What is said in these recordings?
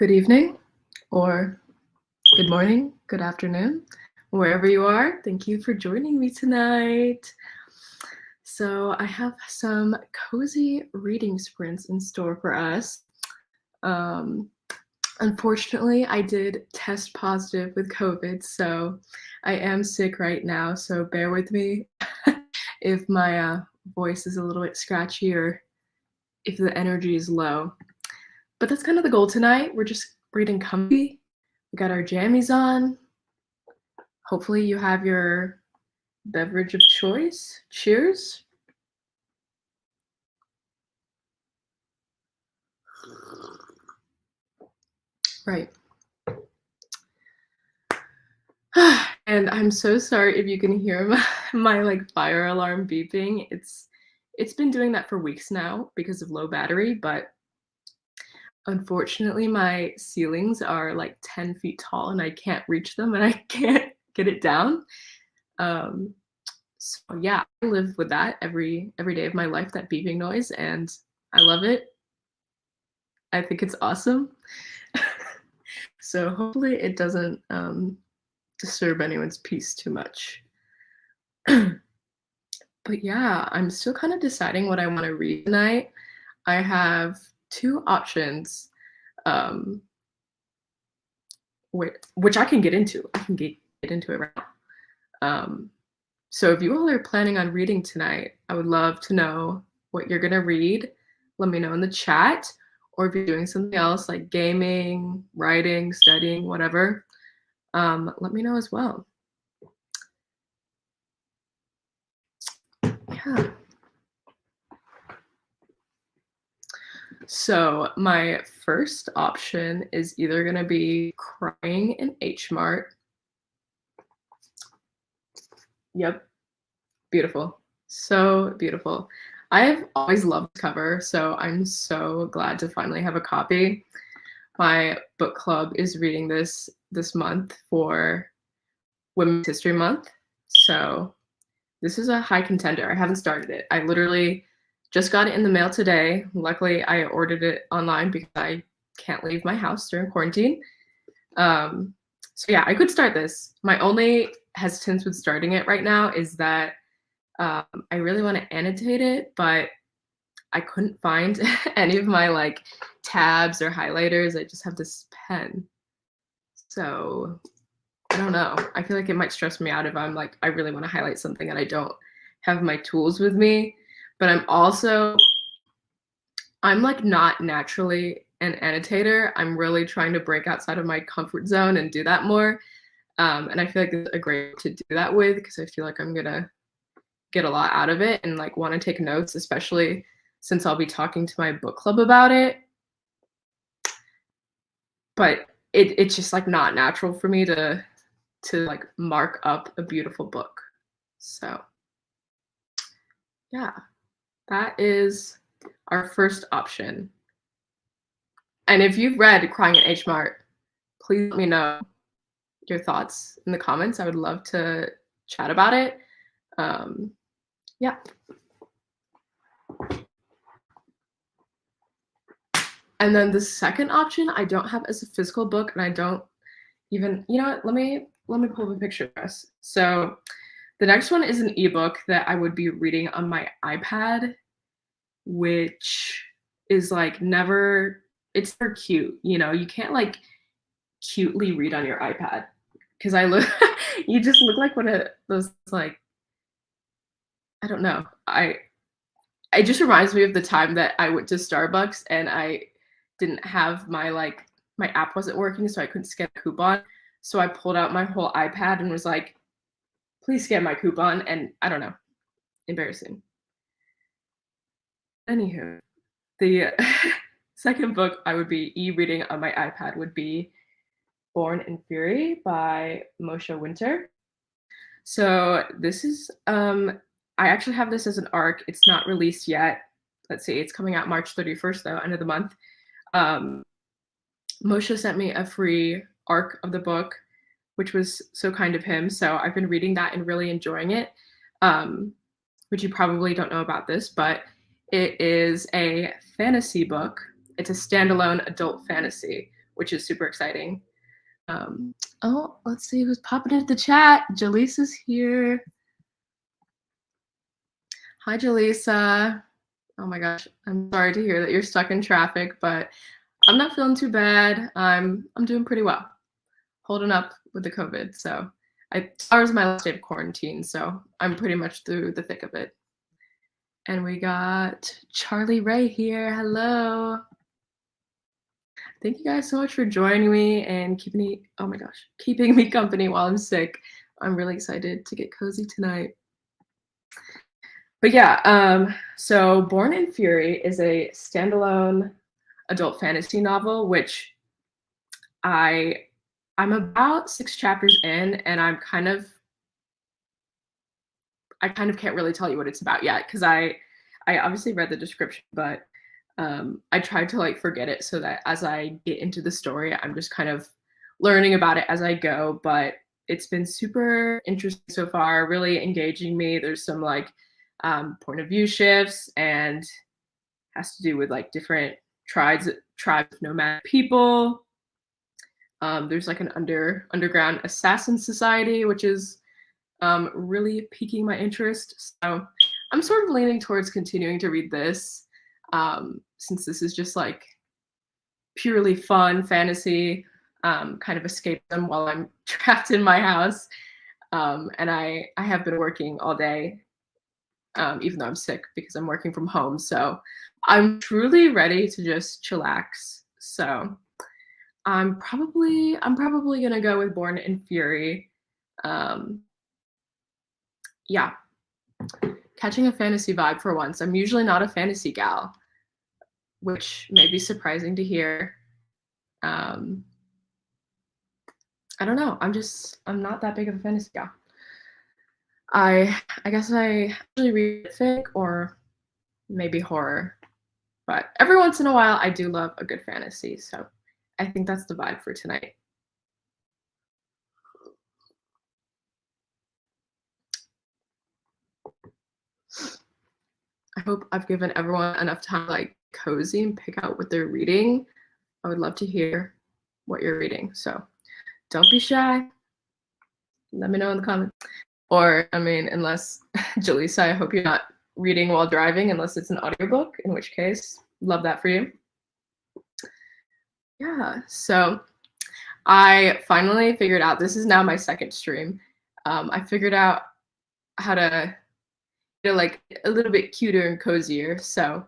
Good evening, or good morning, good afternoon, wherever you are. Thank you for joining me tonight. So, I have some cozy reading sprints in store for us. Um, Unfortunately, I did test positive with COVID, so I am sick right now. So, bear with me if my voice is a little bit scratchy or if the energy is low. But that's kind of the goal tonight. We're just reading comfy. We got our jammies on. Hopefully, you have your beverage of choice. Cheers. Right. And I'm so sorry if you can hear my like fire alarm beeping. It's been doing that for weeks now because of low battery, but unfortunately my ceilings are like 10 feet tall and I can't reach them and I can't get it down. Um, so yeah, I live with that every day of my life, that beeping noise, and I love it. I think it's awesome. So hopefully it doesn't disturb anyone's peace too much. But yeah, I'm still kind of deciding what I want to read tonight. I have two options, um, which I can get into. I can get into it right now. So if you all are planning on reading tonight, I would love to know what you're gonna read. Let me know in the chat, or if you're doing something else like gaming, writing, studying, whatever. Let me know as well. Yeah. So my first option is either gonna be Crying in H Mart. Yep, beautiful. So beautiful. I've always loved the cover, so I'm so glad to finally have a copy. My book club is reading this month for Women's History Month. So this is a high contender. I haven't started it. I literally just got it in the mail today. Luckily, I ordered it online because I can't leave my house during quarantine. So yeah, I could start this. My only hesitance with starting it right now is that I really want to annotate it, but I couldn't find any of my like tabs or highlighters. I just have this pen. So I don't know. I feel like it might stress me out if I'm like, I really want to highlight something and I don't have my tools with me. But I'm like not naturally an annotator. I'm really trying to break outside of my comfort zone and do that more. And I feel like it's a great to do that with because I feel like I'm gonna get a lot out of it and like want to take notes, especially since I'll be talking to my book club about it. But it's just like not natural for me to like mark up a beautiful book. So yeah, that is our first option. And if you've read Crying in H Mart, please let me know your thoughts in the comments. I would love to chat about it. Yeah. And then the second option I don't have as a physical book, and I don't even, you know what, let me pull the picture for us. So the next one is an ebook that I would be reading on my iPad, which is like never, it's never cute, you know, you can't like cutely read on your iPad because I look you just look like one of those like, I don't know. It just reminds me of the time that I went to Starbucks and I didn't have my app wasn't working, so I couldn't scan a coupon. So I pulled out my whole iPad and was like, please scan my coupon. And I don't know, embarrassing. Anywho, the second book I would be e-reading on my iPad would be Born in Fury by Moshe Winter. So this is I actually have this as an ARC. It's not released yet. Let's see, it's coming out March 31st though, end of the month. Moshe sent me a free ARC of the book, which was so kind of him. So I've been reading that and really enjoying it. Which you probably don't know about this, but it is a fantasy book. It's a standalone adult fantasy which is super exciting. Um, oh, let's see who's popping into the chat. Jaleesa's here. Hi, Jalisa. Oh my gosh, I'm sorry to hear that you're stuck in traffic, but I'm not feeling too bad. I'm doing pretty well, holding up with the COVID. So tomorrow's was my last day of quarantine, so I'm pretty much through the thick of it. And we got Charlie Ray here. Hello. Thank you guys so much for joining me and keeping me company while I'm sick. I'm really excited to get cozy tonight. But yeah, so Born in Fury is a standalone adult fantasy novel, which I'm about 6 chapters in, and I kind of can't really tell you what it's about yet, because I obviously read the description, but I tried to like forget it so that as I get into the story, I'm just kind of learning about it as I go. But it's been super interesting so far, really engaging me. There's some like point of view shifts, and has to do with like different tribes of nomadic people. There's like an underground assassin society, which is really piquing my interest. So I'm sort of leaning towards continuing to read this, since this is just like purely fun fantasy, kind of escapism while I'm trapped in my house. And I have been working all day, even though I'm sick because I'm working from home. So I'm truly ready to just chillax. So I'm probably gonna go with Born in Fury. Yeah, catching a fantasy vibe for once. I'm usually not a fantasy gal, which may be surprising to hear. I don't know. I'm not that big of a fantasy gal. I guess I usually read fic or maybe horror, but every once in a while I do love a good fantasy. So I think that's the vibe for tonight. I hope I've given everyone enough time to like cozy and pick out what they're reading. I would love to hear what you're reading. So don't be shy. Let me know in the comments. Or, I mean, unless, Jaleesa, I hope you're not reading while driving, unless it's an audiobook, in which case, love that for you. Yeah, so I finally figured out, this is now my second stream. I figured out how to like a little bit cuter and cozier. So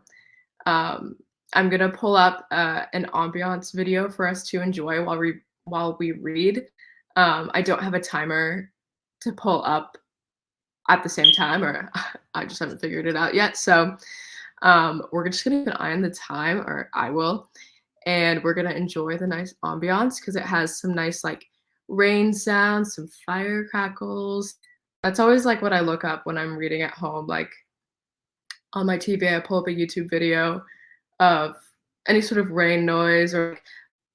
I'm gonna pull up an ambiance video for us to enjoy while we read. I don't have a timer to pull up at the same time, or I just haven't figured it out yet. So we're just gonna keep an eye on the time, or I will, and we're gonna enjoy the nice ambiance because it has some nice like rain sounds, some fire crackles. That's always like what I look up when I'm reading at home. Like on my TV, I pull up a YouTube video of any sort of rain noise or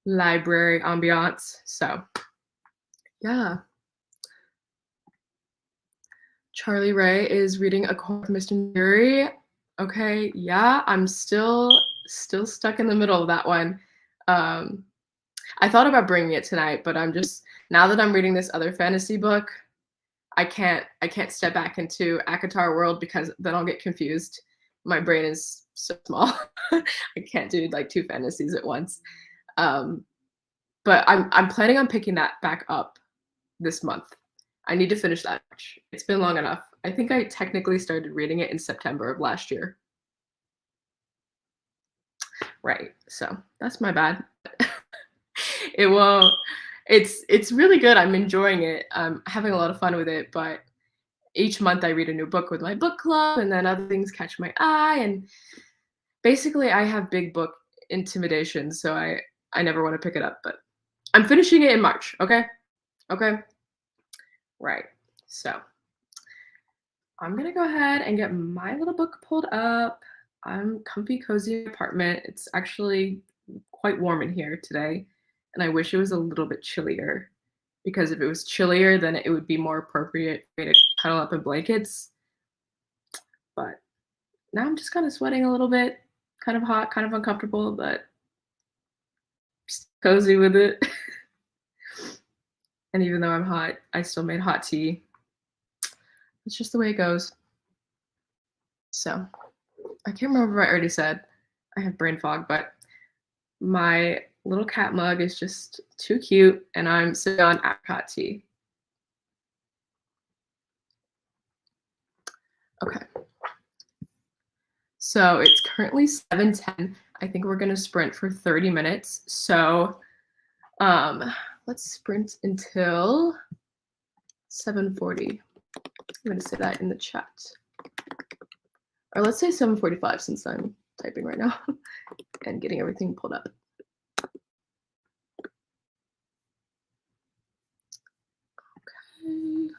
library ambiance. So yeah. Charlie Ray is reading A Court of Mist and Fury. Okay, yeah, I'm still stuck in the middle of that one. I thought about bringing it tonight, but I'm just, now that I'm reading this other fantasy book, I can't step back into ACOTAR world because then I'll get confused. My brain is so small. I can't do like 2 fantasies at once. But I'm planning on picking that back up this month. I need to finish that. It's been long enough. I think I technically started reading it in September of last year. Right, so that's my bad. It won't. It's really good. I'm enjoying it. I'm having a lot of fun with it, but each month I read a new book with my book club, and then other things catch my eye, and basically I have big book intimidation, so I never want to pick it up, but I'm finishing it in March, okay? Okay? Right. So I'm gonna go ahead and get my little book pulled up. I'm comfy, cozy apartment. It's actually quite warm in here today, and I wish it was a little bit chillier, because if it was chillier, then it would be more appropriate for me to cuddle up in blankets. But now I'm just kind of sweating a little bit, kind of hot, kind of uncomfortable, but cozy with it. And even though I'm hot, I still made hot tea. It's just the way it goes. So I can't remember what I already said. I have brain fog, but my little cat mug is just too cute, and I'm sipping on apricot tea. Okay. So it's currently 7:10. I think we're gonna sprint for 30 minutes. So let's sprint until 7:40. I'm gonna say that in the chat. Or let's say 7:45 since I'm typing right now and getting everything pulled up. Okay.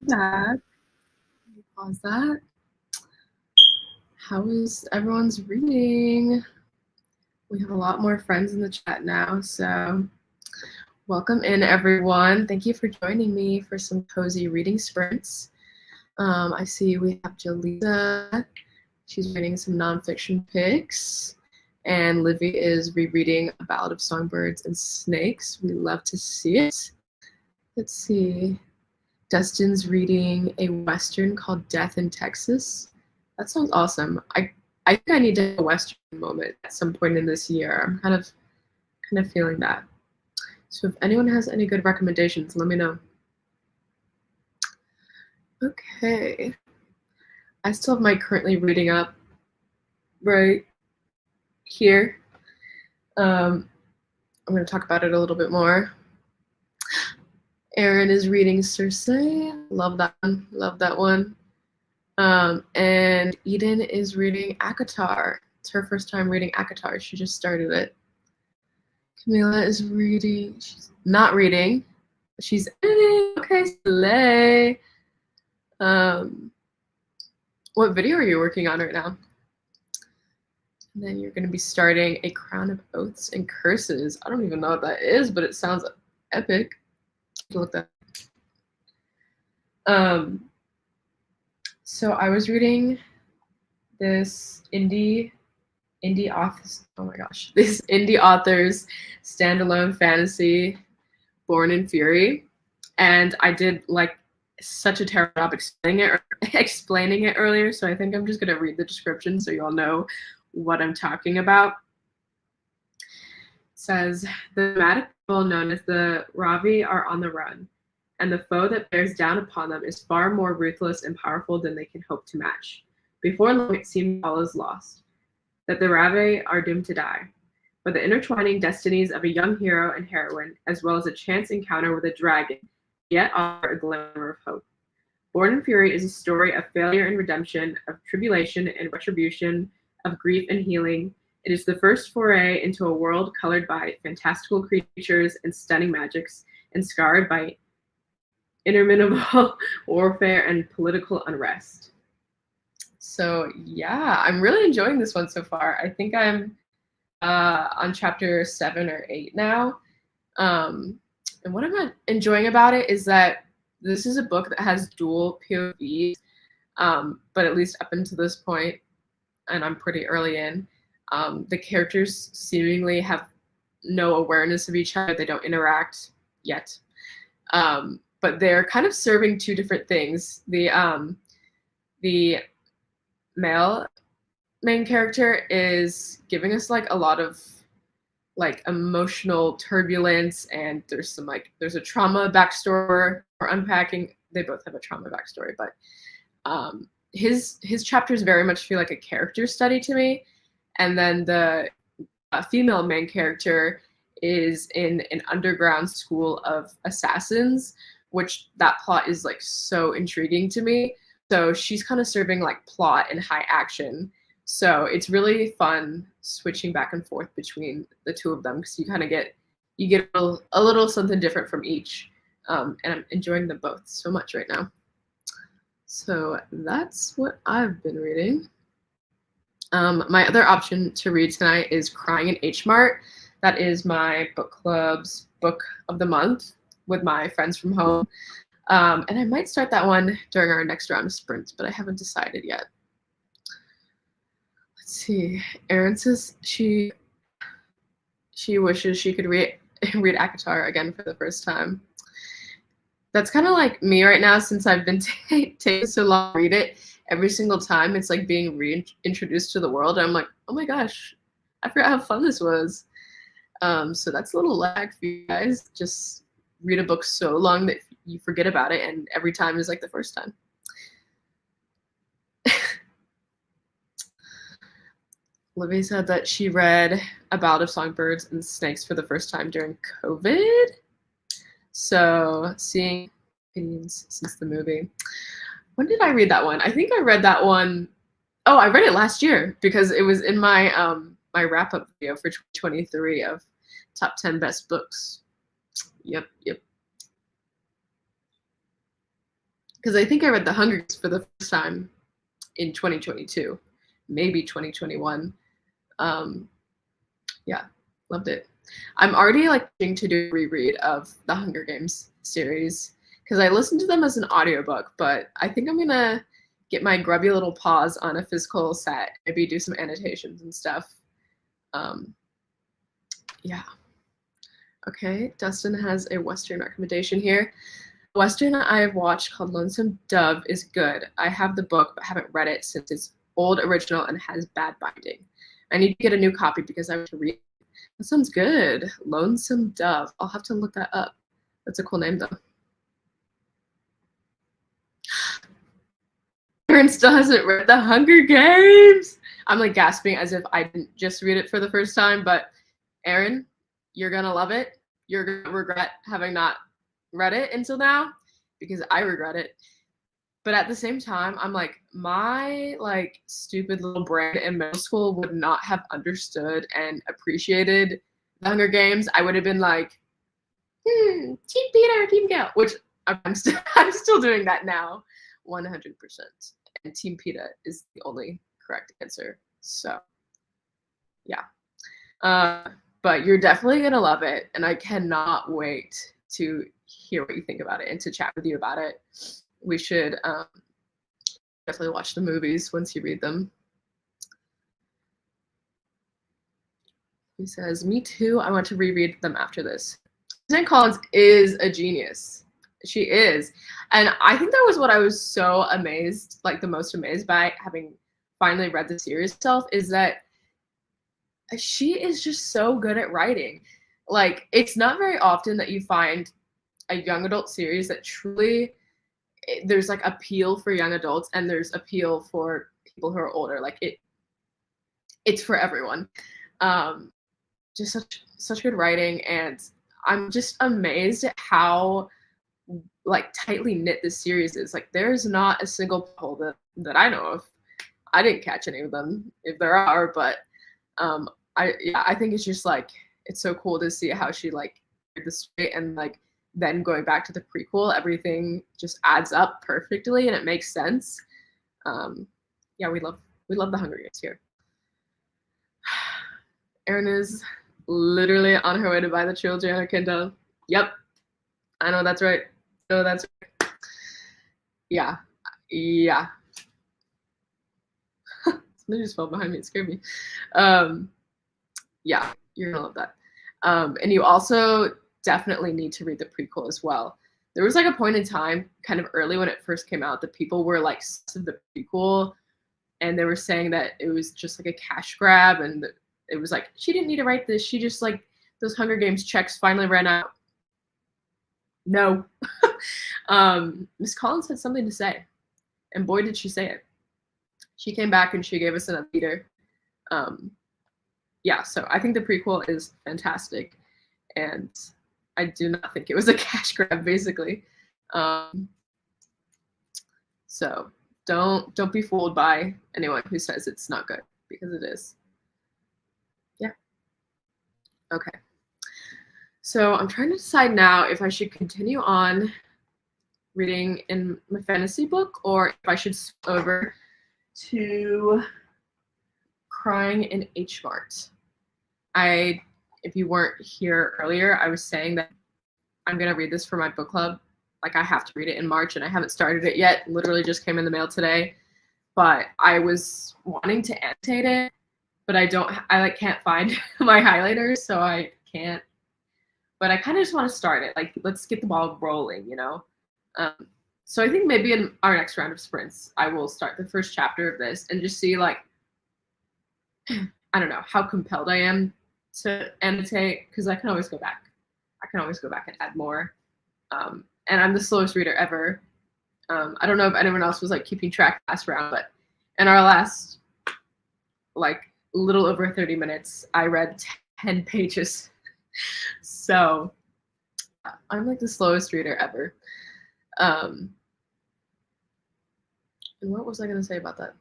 That. Pause that. How is everyone's reading? We have a lot more friends in the chat now, so welcome in, everyone. Thank you for joining me for some cozy reading sprints. I see we have Jolisa. She's reading some nonfiction picks. And Livy is rereading A Ballad of Songbirds and Snakes. We love to see it. Let's see. Dustin's reading a Western called Death in Texas. That sounds awesome. I think I need a Western moment at some point in this year. I'm kind of feeling that. So if anyone has any good recommendations, let me know. Okay. I still have my currently reading up right here. I'm going to talk about it a little bit more. Erin is reading Circe. Love that one. Love that one. And Eden is reading ACOTAR. It's her first time reading ACOTAR. She just started it. Camila is reading. She's not reading. She's editing. Okay, slay. What video are you working on right now? And then you're going to be starting A Crown of Oaths and Curses. I don't even know what that is, but it sounds epic. Look that. So I was reading this indie authors. Oh my gosh, this indie author's standalone fantasy, Born in Fury, and I did like such a terrible job explaining it earlier. So I think I'm just gonna read the description so you all know what I'm talking about. It says the nomadic people known as the Ravi are on the run, and the foe that bears down upon them is far more ruthless and powerful than they can hope to match. Before long, it seems all is lost, that the Ravi are doomed to die. But the intertwining destinies of a young hero and heroine, as well as a chance encounter with a dragon, yet offer a glimmer of hope. Born in Fury is a story of failure and redemption, of tribulation and retribution, of grief and healing. It is the first foray into a world colored by fantastical creatures and stunning magics, and scarred by interminable warfare and political unrest. So yeah, I'm really enjoying this one so far. I think I'm on chapter 7 or 8 now. And what I'm enjoying about it is that this is a book that has dual POVs, but at least up until this point, and I'm pretty early in, the characters seemingly have no awareness of each other. They don't interact yet. But they're kind of serving two different things. The male main character is giving us like a lot of like emotional turbulence, and there's a trauma backstory or unpacking. They both have a trauma backstory, but his chapters very much feel like a character study to me. And then the female main character is in an underground school of assassins, which that plot is like so intriguing to me. So she's kind of serving like plot and high action. So it's really fun switching back and forth between the two of them because you get a little something different from each. And I'm enjoying them both so much right now. So that's what I've been reading. My other option to read tonight is Crying in H Mart. That is my book club's book of the month with my friends from home. And I might start that one during our next round of sprints, but I haven't decided yet. Let's see. Erin says she wishes she could read ACOTAR again for the first time. That's kind of like me right now since I've been taking so long to read it. Every single time it's like being reintroduced to the world. I'm like, oh my gosh, I forgot how fun this was. So that's a little lag for you guys. Just read a book so long that you forget about it, and every time is like the first time. Olivia said that she read A Ballad of Songbirds and Snakes for the first time during COVID. So seeing opinions since the movie. When did I read that one? I think I read that one. Oh, I read it last year because it was in my my wrap-up video for 2023 of top 10 best books. Yep. Because I think I read The Hunger Games for the first time in 2022, maybe 2021. Yeah, loved it. I'm already like thinking to do a reread of the Hunger Games series because I listened to them as an audiobook, but I think I'm gonna get my grubby little paws on a physical set, maybe do some annotations and stuff. Yeah. Okay, Dustin has a Western recommendation here. The Western I've watched called Lonesome Dove is good. I have the book but haven't read it since it's old original and has bad binding. I need to get a new copy because I want to read it. That sounds good. Lonesome Dove. I'll have to look that up. That's a cool name though. Erin still hasn't read The Hunger Games. I'm like gasping as if I didn't just read it for the first time, but Erin, you're gonna love it. You're gonna regret having not read it until now because I regret it. But at the same time, I'm like, my like stupid little brain in middle school would not have understood and appreciated The Hunger Games. I would have been like, Team Peter, Team Gale, which I'm still doing that now, 100%. And Team PETA is the only correct answer. So, yeah. But you're definitely gonna love it, and I cannot wait to hear what you think about it and to chat with you about it. We should definitely watch the movies once you read them. He says, me too. I want to reread them after this. Suzanne Collins is a genius. She is. And I think that was what I was so amazed, like the most amazed by having finally read the series itself, is that she is just so good at writing. Like, it's not very often that you find a young adult series that truly there's like appeal for young adults and there's appeal for people who are older. Like it's for everyone. Just such good writing, and I'm just amazed at how like tightly knit this series is. Like there's not a single poll that I know of. I didn't catch any of them if there are, but I think it's just like it's so cool to see how she like did the story, and like then going back to the prequel, everything just adds up perfectly and it makes sense. Yeah, we love The Hunger Games here. Erin is literally on her way to buy the trilogy on her Kindle. Yep, I know that's right. No, that's right. Yeah. Something just fell behind me. It scared me. Yeah, you're gonna love that. And you also definitely need to read the prequel as well. There was like a point in time, kind of early when it first came out, that people were like the prequel, and they were saying that it was just like a cash grab, and it was like she didn't need to write this. She just like those Hunger Games checks finally ran out. No. Miss Collins had something to say, and boy did she say it. She came back and she gave us another leader. Yeah, so I think the prequel is fantastic, and I do not think it was a cash grab, basically. So don't be fooled by anyone who says it's not good. because it is. Yeah. Okay. So I'm trying to decide now if I should continue on reading in my fantasy book or if I should switch over to Crying in H Mart. If you weren't here earlier, I was saying that I'm gonna read this for my book club. Like I have to read it in March and I haven't started it yet. Literally just came in the mail today. But I was wanting to annotate it, but I can't find my highlighters, so I can't. But I kind of just want to start it. Like, let's get the ball rolling, you know? So I think maybe in our next round of sprints, I will start the first chapter of this and just see, like, I don't know, how compelled I am to annotate, because I can always go back. I can always go back and add more. And I'm the slowest reader ever. I don't know if anyone else was, like, keeping track last round, but in our last, like, little over 30 minutes, I read 10 pages. So I'm like the slowest reader ever. And what was I going to say about that?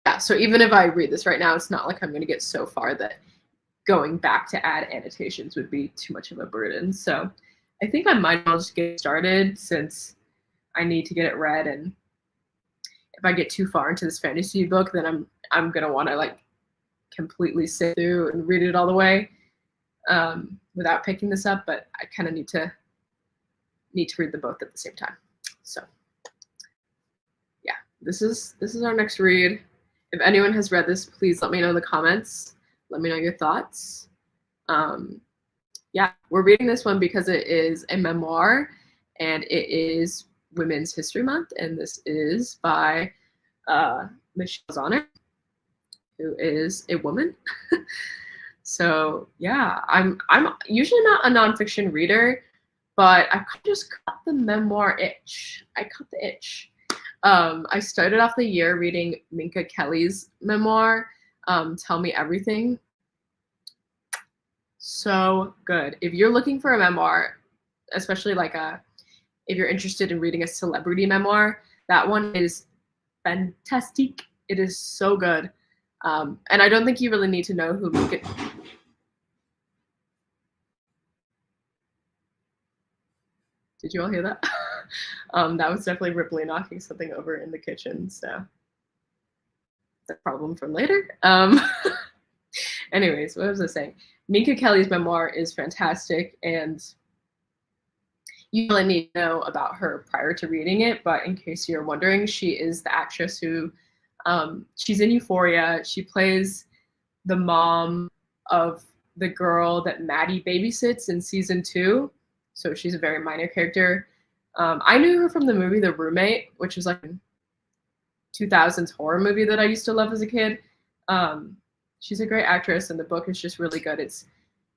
Yeah, so even if I read this right now, it's not like I'm going to get so far that going back to add annotations would be too much of a burden. So I think I might as well just get started since I need to get it read. And if I get too far into this fantasy book, then I'm going to want to like completely sit through and read it all the way without picking this up. But I kind of need to read them both at the same time. So yeah, this is our next read. If anyone has read this, please let me know in the comments. Let me know your thoughts. Yeah, we're reading this one because it is a memoir and it is Women's History Month, and this is by Michelle Zauner, who is a woman. So yeah, I'm usually not a nonfiction reader, but I just cut the memoir itch. I cut the itch. I started off the year reading Minka Kelly's memoir, Tell Me Everything. So good. If you're looking for a memoir, especially like if you're interested in reading a celebrity memoir, that one is fantastic. It is so good. And I don't think you really need to know who Minka. Did you all hear that? That was definitely Ripley knocking something over in the kitchen. So the problem from later. Anyways, what was I saying? Minka Kelly's memoir is fantastic, and you really need to know about her prior to reading it. But in case you're wondering, she is the actress who, she's in Euphoria. She plays the mom of the girl that Maddie babysits in season 2. So she's a very minor character. I knew her from the movie The Roommate, which was like a 2000s horror movie that I used to love as a kid. She's a great actress, and the book is just really good.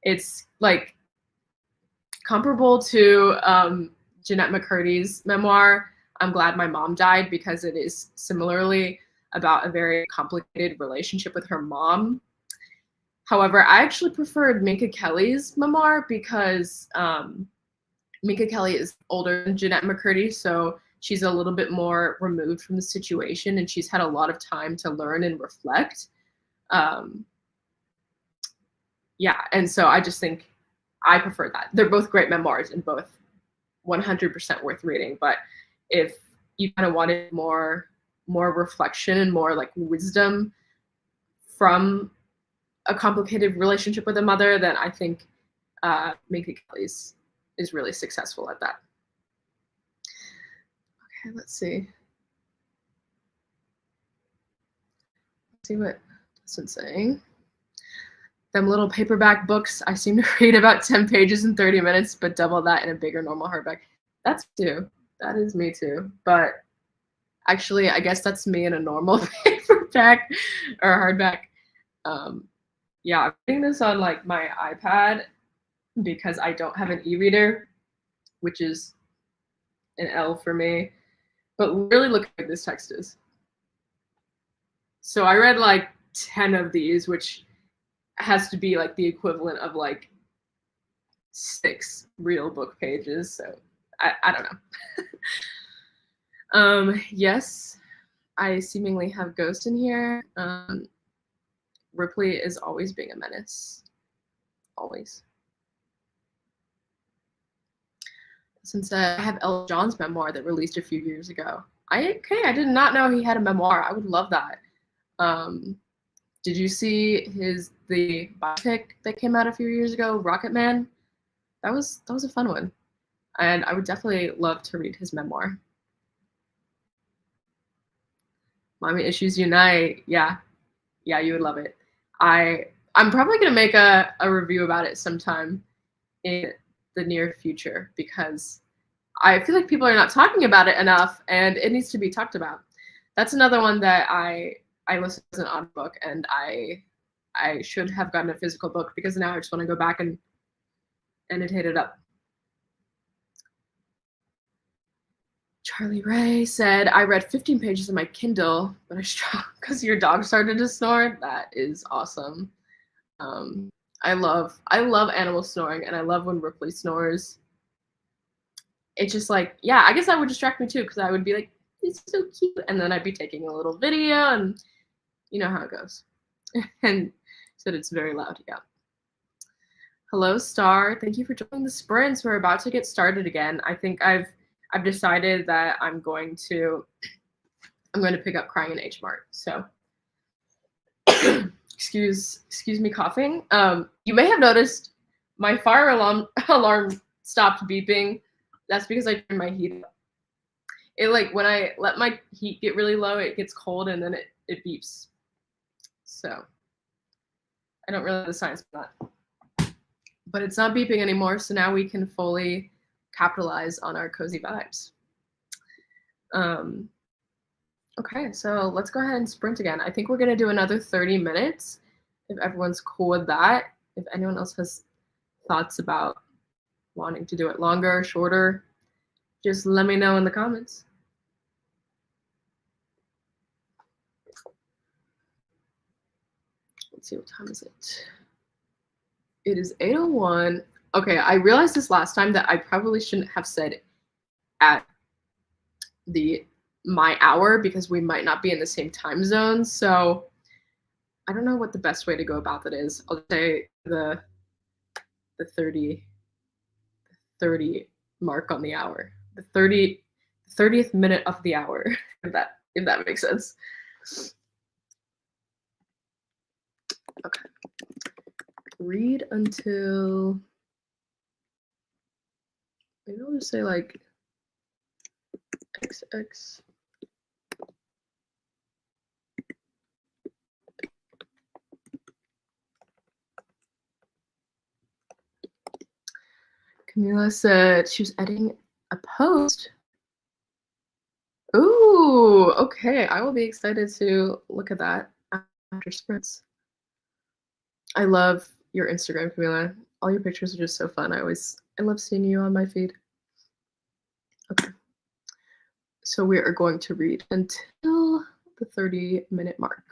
It's like comparable to Jennette McCurdy's memoir, I'm Glad My Mom Died, because it is similarly about a very complicated relationship with her mom. However, I actually preferred Minka Kelly's memoir because Minka Kelly is older than Jennette McCurdy, so she's a little bit more removed from the situation, and she's had a lot of time to learn and reflect. Yeah, and so I just think I prefer that. They're both great memoirs and both 100% worth reading. But if you kind of wanted more reflection and more like wisdom from a complicated relationship with a mother, then I think Minka Kelly's is really successful at that. Okay, let's see. Let's see what Dustin's saying. Them little paperback books, I seem to read about 10 pages in 30 minutes, but double that in a bigger normal hardback. That's too. That is me too. But actually, I guess that's me in a normal paperback or hardback. Yeah, I'm reading this on like my iPad because I don't have an e-reader, which is an L for me. But really look at this text is. So I read like 10 of these, which has to be like the equivalent of like 6 real book pages. So I don't know. Yes, I seemingly have Ghost in here. Ripley is always being a menace. Always. Since I have Elton John's memoir that released a few years ago. I did not know he had a memoir. I would love that. Did you see the biopic that came out a few years ago, Rocket Man? That was a fun one, and I would definitely love to read his memoir. Mommy Issues Unite. Yeah, you would love it. I'm probably gonna make a review about it sometime in the near future because I feel like people are not talking about it enough, and it needs to be talked about. That's another one that I listened as an audiobook, and I should have gotten a physical book because now I just want to go back and annotate it up. Charlie Ray said, I read 15 pages of my Kindle, but I struggled because your dog started to snore. That is awesome. I love animal snoring, and I love when Ripley snores. It's just like, yeah, I guess that would distract me too, because I would be like, it's so cute. And then I'd be taking a little video, and you know how it goes. And said it's very loud, yeah. Hello, Star. Thank you for joining the sprints. We're about to get started again. I think I've decided that I'm going to pick up Crying in H Mart. So excuse me coughing. You may have noticed my fire alarm stopped beeping. That's because I turned my heat up. It like when I let my heat get really low, it gets cold and then it beeps. So I don't really know the science for that. But it's not beeping anymore, so now we can fully capitalize on our cozy vibes. Okay, so let's go ahead and sprint again. I think we're gonna do another 30 minutes, if everyone's cool with that. If anyone else has thoughts about wanting to do it longer, shorter, just let me know in the comments. Let's see, what time is it? It is 8:01. Okay, I realized this last time that I probably shouldn't have said at my hour because we might not be in the same time zone. So I don't know what the best way to go about that is. I'll say the 30 mark on the hour. The 30th minute of the hour, if that makes sense. Okay. Read until, maybe I'll just say like XX. Camila said she was editing a post. Ooh, okay. I will be excited to look at that after sprints. I love your Instagram, Camila. All your pictures are just so fun. I love seeing you on my feed. Okay. So we are going to read until the 30-minute mark.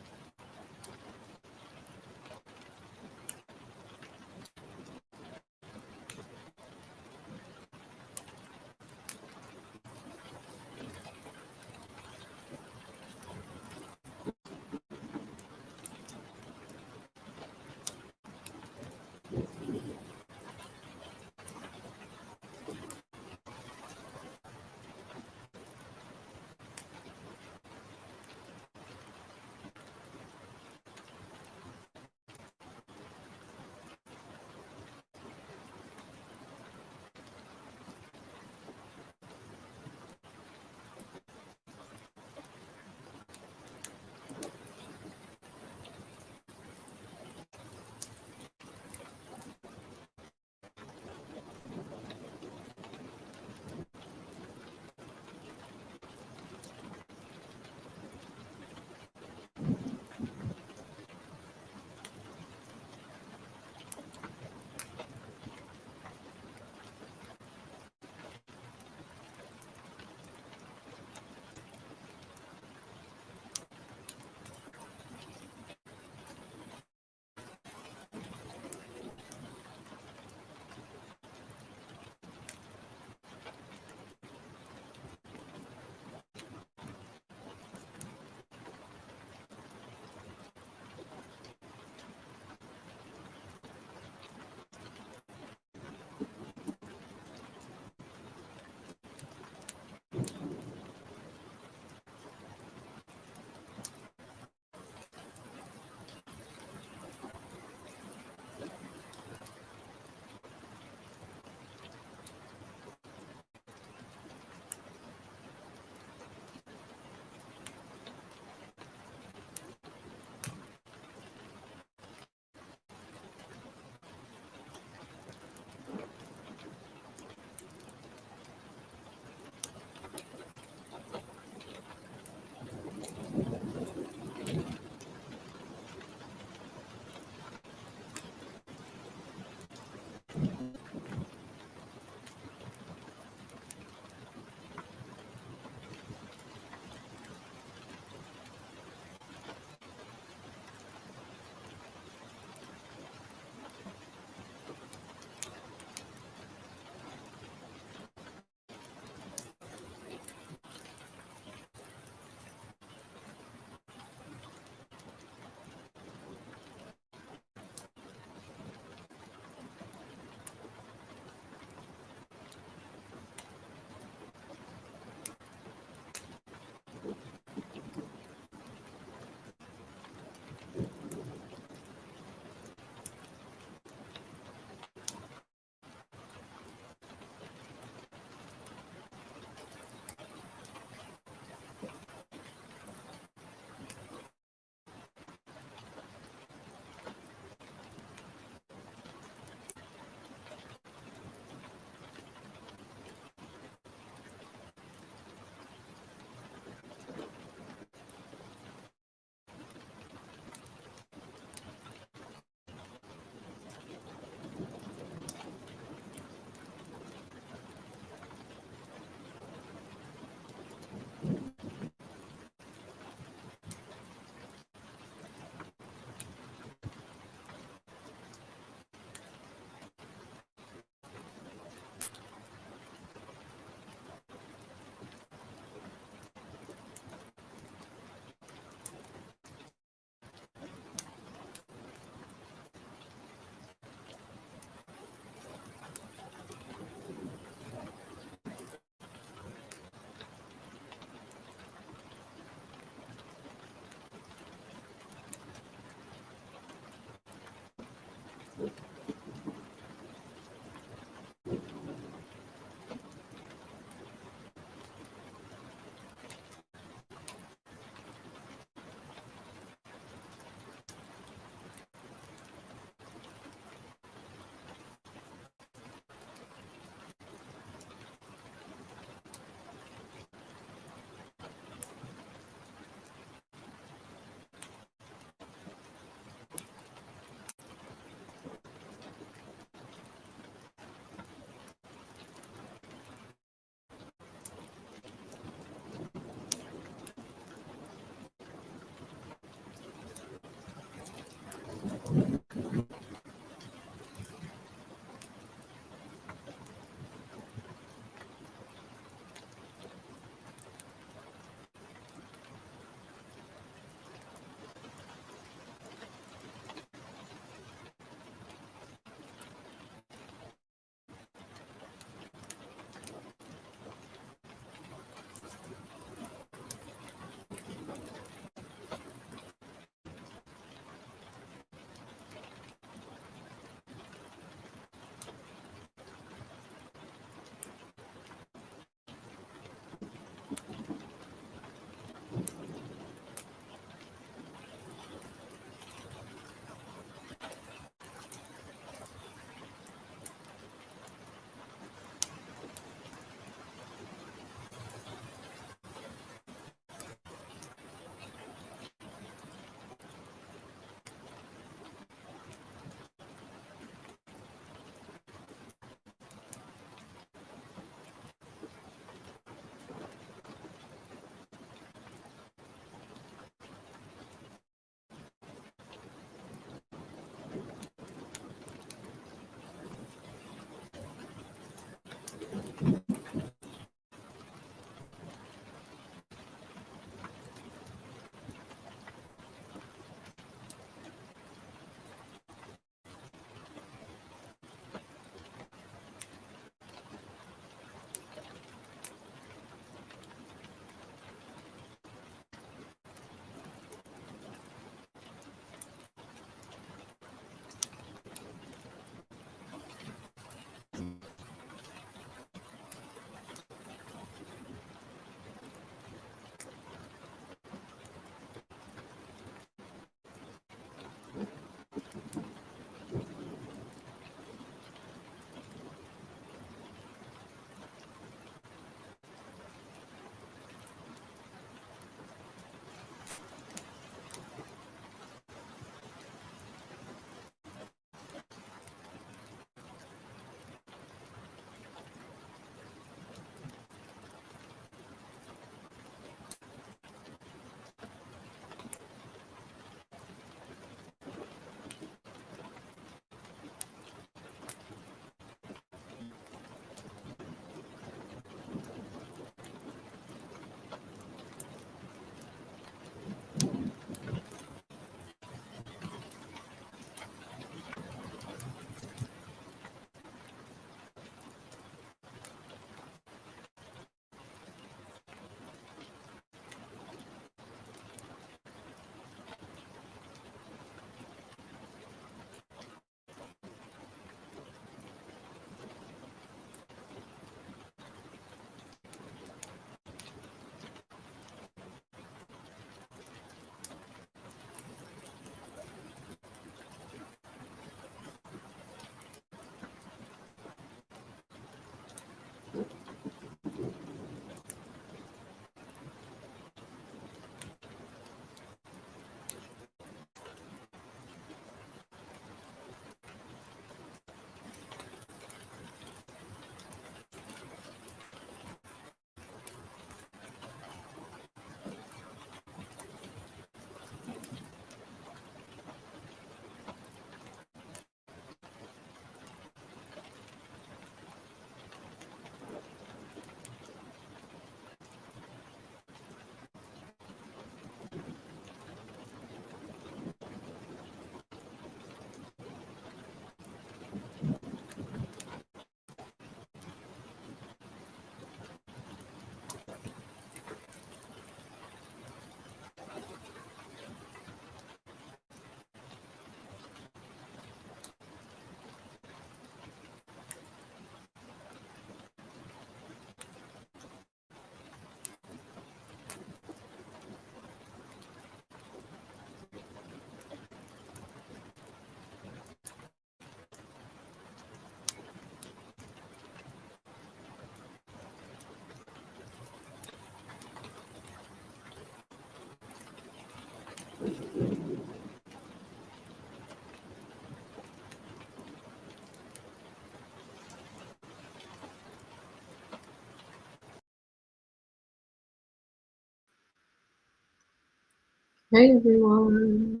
Hey everyone.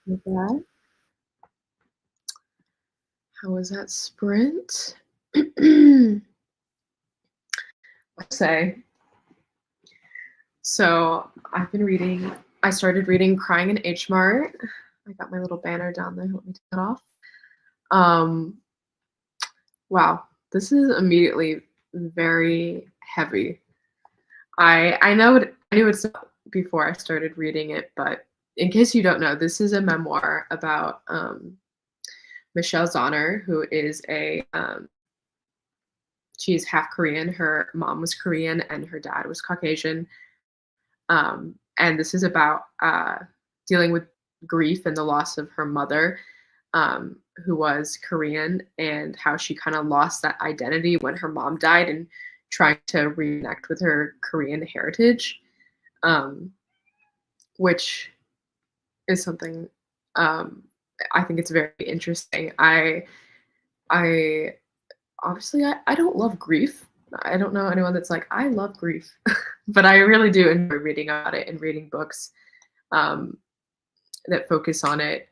With that, how was that sprint? I say. So I've been reading. I started reading Crying in H Mart. I got my little banner down there. Let me take it off. Um, wow, this is immediately very heavy. I know I knew it's not before I started reading it, but in case you don't know, this is a memoir about Michelle Zauner, who is a she's half Korean. Her mom was Korean and her dad was Caucasian. And this is about dealing with grief and the loss of her mother, who was Korean, and how she kind of lost that identity when her mom died and trying to reconnect with her Korean heritage, um, which is something um, I think it's very interesting. I obviously I don't love grief. I don't know anyone that's like, I love grief, but I really do enjoy reading about it and reading books um, that focus on it.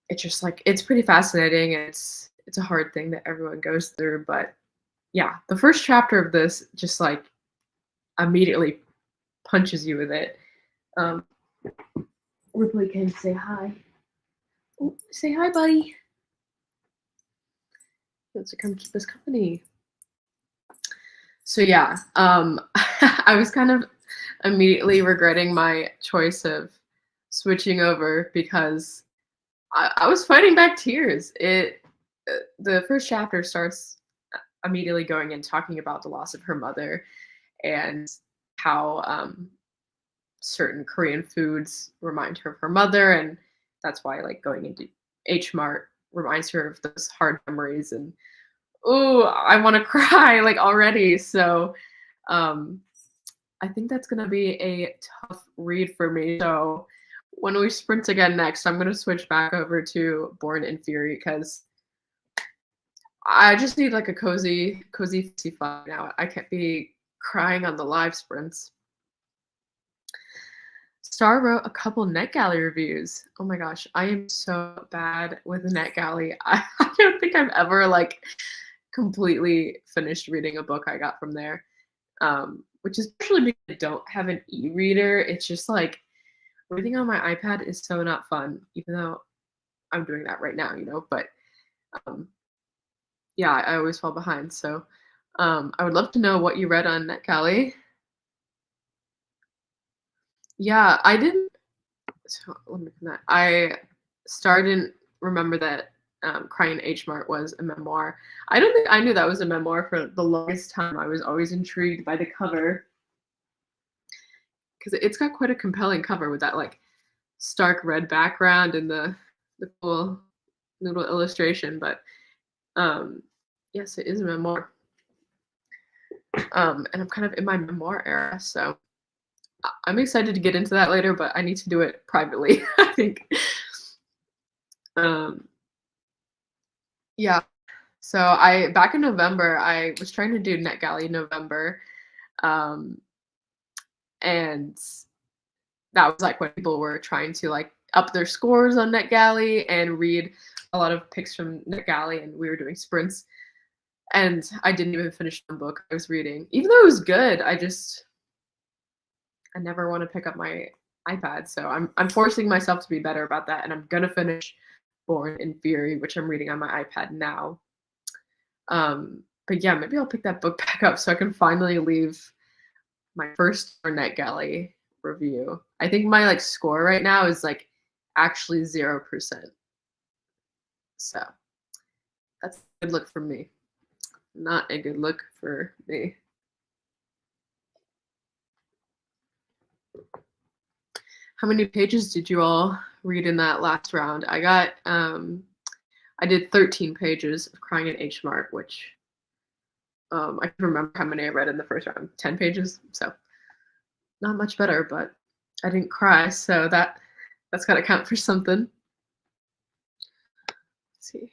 It's just like it's pretty fascinating. And it's a hard thing that everyone goes through, but yeah, the first chapter of this just like immediately punches you with it. Um, Ripley can say hi. Oh, say hi, buddy. Wants to come keep us company. So yeah, I was kind of immediately regretting my choice of switching over because I was fighting back tears. The first chapter starts immediately going and talking about the loss of her mother and how certain Korean foods remind her of her mother, and that's why like going into H Mart reminds her of those hard memories. And oh, I want to cry like already. So um, I think that's gonna be a tough read for me. So when we sprint again next, I'm gonna switch back over to Born in Fury because I just need like a cozy fancy fun now. I can't be crying on the live sprints. Star wrote a couple NetGalley reviews. Oh my gosh, I am so bad with NetGalley. I don't think I've ever like completely finished reading a book I got from there. Which is partially because I don't have an e-reader. It's just like reading on my iPad is so not fun, even though I'm doing that right now, But um, yeah, I always fall behind. So I would love to know what you read on NetGalley. Yeah, I didn't. So let me that. I started remember that Crying H Mart was a memoir. I don't think I knew that was a memoir for the longest time. I was always intrigued by the cover because it's got quite a compelling cover with that like stark red background and the cool little illustration. But um, yes, it is a memoir, and I'm kind of in my memoir era, so I'm excited to get into that later. But I need to do it privately, I think. Um, yeah. So I back in November, I was trying to do NetGalley November, um, and that was like when people were trying to like up their scores on NetGalley and read a lot of picks from NetGalley, and we were doing sprints. And I didn't even finish the book I was reading, even though it was good. I never want to pick up my iPad, so I'm forcing myself to be better about that, and I'm gonna finish Born in Fury, which I'm reading on my iPad now. But yeah, maybe I'll pick that book back up so I can finally leave my first NetGalley review. I think my like score right now is like actually 0%. So that's a good look for me. Not a good look for me. How many pages did you all read in that last round? I did 13 pages of Crying in H Mart, which I can remember how many I read in the first round. 10 pages. So not much better, but I didn't cry, so that's gotta count for something. Let's see.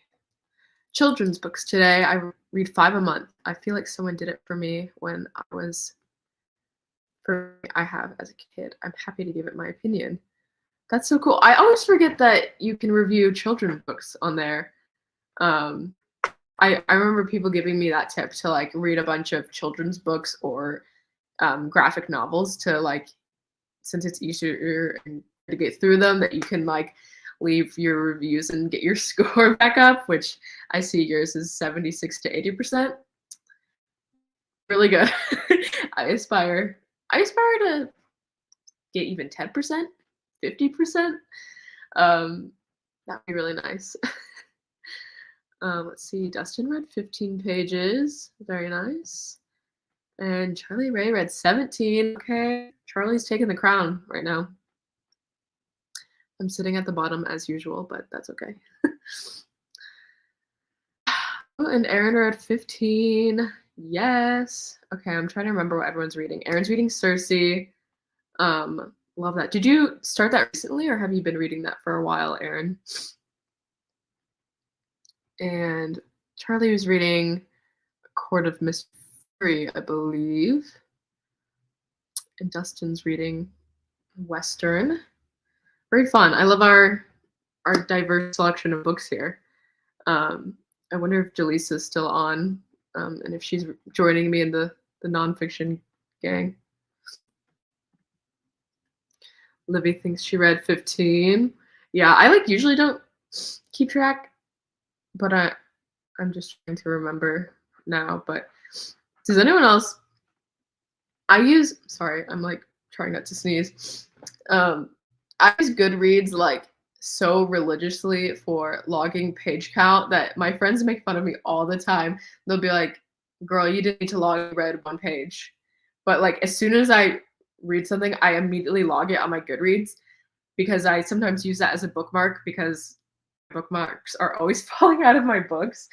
Children's books today. I read 5 a month. I feel like someone did it for me when I was I have as a kid. I'm happy to give it my opinion. That's so cool. I always forget that you can review children's books on there. Um, I remember people giving me that tip to like read a bunch of children's books or graphic novels to like, since it's easier to get through them, that you can like leave your reviews and get your score back up, which I see yours is 76 to 80%. Really good. I aspire to get even 10%, 50%. That'd be really nice. Let's see, Dustin read 15 pages. Very nice. And Charlie Ray read 17. Okay, Charlie's taking the crown right now. I'm sitting at the bottom as usual, but that's okay. Oh, and Aaron read 15. Yes. Okay, I'm trying to remember what everyone's reading. Aaron's reading Circe. Love that. Did you start that recently, or have you been reading that for a while, Aaron? And Charlie was reading A Court of Mystery, I believe. And Dustin's reading Western. Very fun. I love our diverse selection of books here. I wonder if Jaleesa's still on, and if she's joining me in the nonfiction gang. Livy thinks she read 15. Yeah, I like usually don't keep track, but I'm just trying to remember now. But does anyone else? Sorry, I'm like trying not to sneeze. I use Goodreads like so religiously for logging page count that my friends make fun of me all the time. They'll be like, "Girl, you didn't need to log, you read one page." But like as soon as I read something, I immediately log it on my Goodreads because I sometimes use that as a bookmark because bookmarks are always falling out of my books.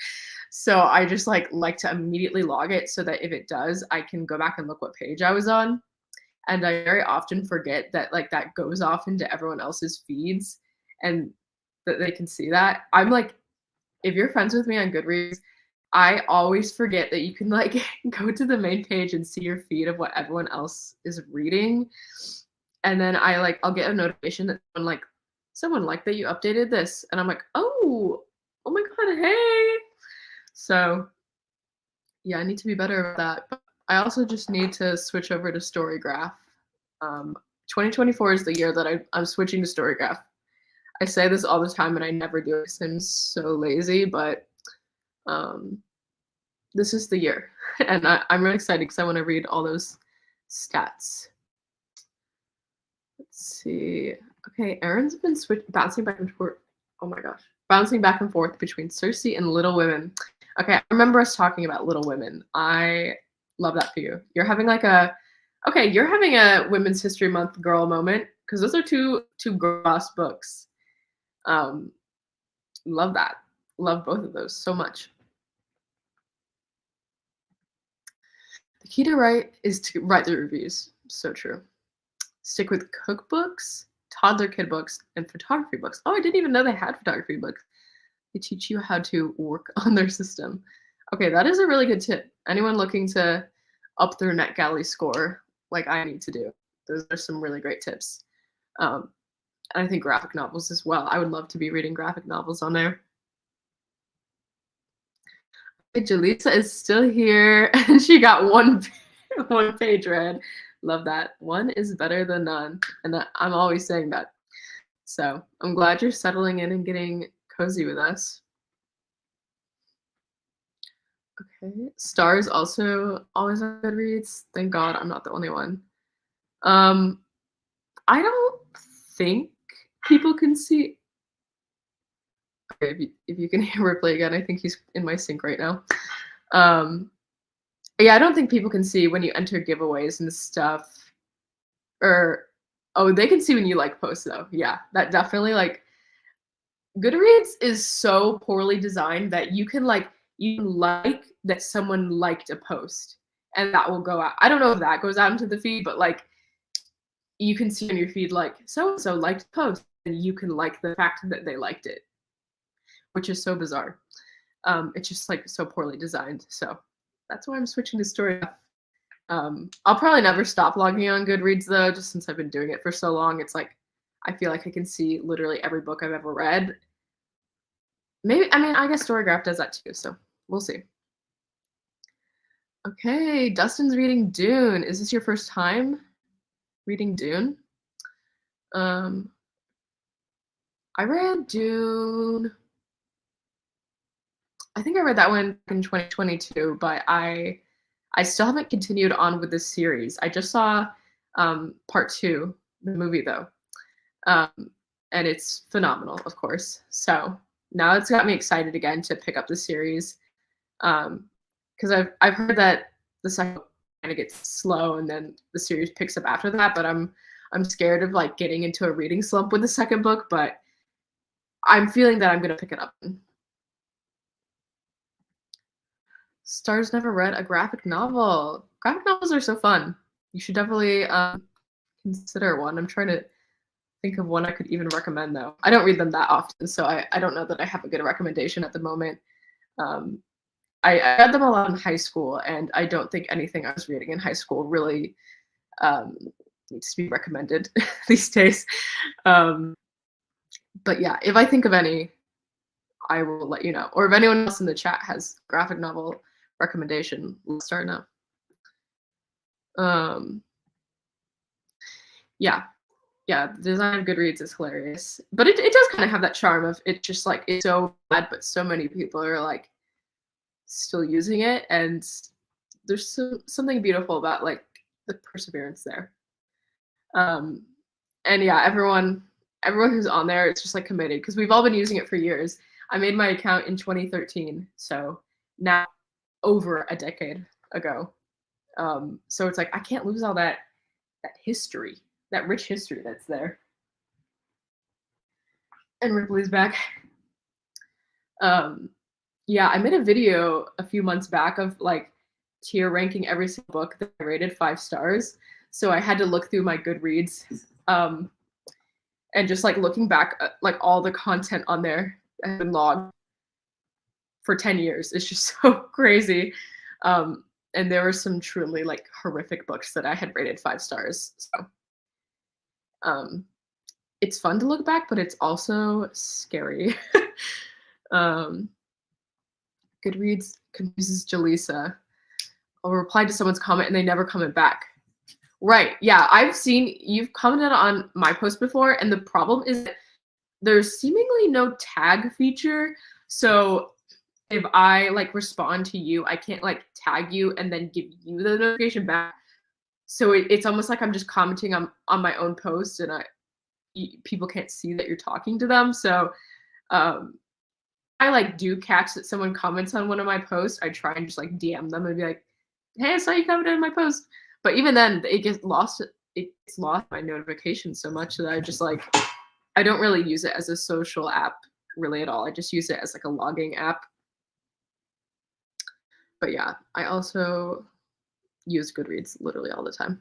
So I just like to immediately log it so that if it does, I can go back and look what page I was on. And I very often forget that like that goes off into everyone else's feeds and that they can see that. I'm like, if you're friends with me on Goodreads, I always forget that you can like go to the main page and see your feed of what everyone else is reading. And then I'll get a notification that someone liked that you updated this. And I'm like, oh my God, hey. So yeah, I need to be better at that. But I also just need to switch over to Storygraph. 2024 is the year that I'm switching to Storygraph. I say this all the time and I never do it because I'm so lazy, but this is the year. And I'm really excited because I want to read all those stats. Let's see. Okay, Aaron's been bouncing back and forth. Oh my gosh. Bouncing back and forth between Circe and Little Women. Okay, I remember us talking about Little Women. I love that for you. You're having you're having a Women's History Month girl moment because those are two gross books. Love that. Love both of those so much. The key to write is to write the reviews. So true. Stick with cookbooks, toddler kid books, and photography books. Oh, I didn't even know they had photography books. They teach you how to work on their system. Okay, that is a really good tip. Anyone looking to up their NetGalley score like I need to do, those are some really great tips. And I think graphic novels as well. I would love to be reading graphic novels on there. Okay, Jaleesa is still here and she got one page read. Love that. One is better than none. And I'm always saying that. So I'm glad you're settling in and getting cozy with us. Okay. Stars also always on Goodreads. Thank God I'm not the only one. I don't think people can see. Okay, if you can hear replay again, I think he's in my sync right now. Yeah, I don't think people can see when you enter giveaways and stuff. They can see when you like posts though. Yeah, that definitely like Goodreads is so poorly designed that you can like that someone liked a post and that will go out. I don't know if that goes out into the feed, but like you can see on your feed like so and so liked a post and you can like the fact that they liked it, which is so bizarre. It's just like so poorly designed. So that's why I'm switching to Storygraph. I'll probably never stop logging on Goodreads though, just since I've been doing it for so long. It's like I feel like I can see literally every book I've ever read. Maybe I mean I guess Storygraph does that too, so we'll see. Okay, Dustin's reading Dune. Is this your first time reading Dune? Um, I read Dune. I think I read that one in 2022, but I still haven't continued on with this series. I just saw part two, the movie though, um, and it's phenomenal, of course. So now it's got me excited again to pick up the series, because I've heard that the second kind of gets slow and then the series picks up after that. But I'm scared of like getting into a reading slump with the second book, but I'm feeling that I'm gonna pick it up. Stars never read a graphic novel. Graphic novels are so fun. You should definitely consider one. I'm trying to think of one I could even recommend though. I don't read them that often, so I don't know that I have a good recommendation at the moment. Um, I read them a lot in high school, and I don't think anything I was reading in high school really um, needs to be recommended these days. Um, but yeah, if I think of any, I will let you know. Or if anyone else in the chat has graphic novel recommendation, let's start now. Yeah, yeah, the design of Goodreads is hilarious, but it does kind of have that charm of it just like it's so bad, but so many people are like still using it, and there's something beautiful about like the perseverance there. Um, and yeah, everyone who's on there, it's just like committed because we've all been using it for years. I made my account in 2013, so now over a decade ago. So it's like I can't lose all that history, that rich history that's there. And Ripley's back. Yeah, I made a video a few months back of like tier ranking every single book that I rated 5 stars. So I had to look through my Goodreads, and just like looking back at like all the content on there has been logged for 10 years. It's just so crazy. And there were some truly like horrific books that I had rated 5 stars. So it's fun to look back, but it's also scary. um, Goodreads confuses Jaleesa. I'll reply to someone's comment and they never comment back. Right. Yeah, I've seen you've commented on my post before, and the problem is that there's seemingly no tag feature. So if I like respond to you, I can't like tag you and then give you the notification back. So it's almost like I'm just commenting on my own post, and people can't see that you're talking to them. So I like do catch that someone comments on one of my posts. I try and just like DM them and be like, "Hey, I saw you commented on my post." But even then, it gets lost. It gets lost my notifications so much that I just like I don't really use it as a social app really at all. I just use it as like a logging app. But yeah, I also use Goodreads literally all the time.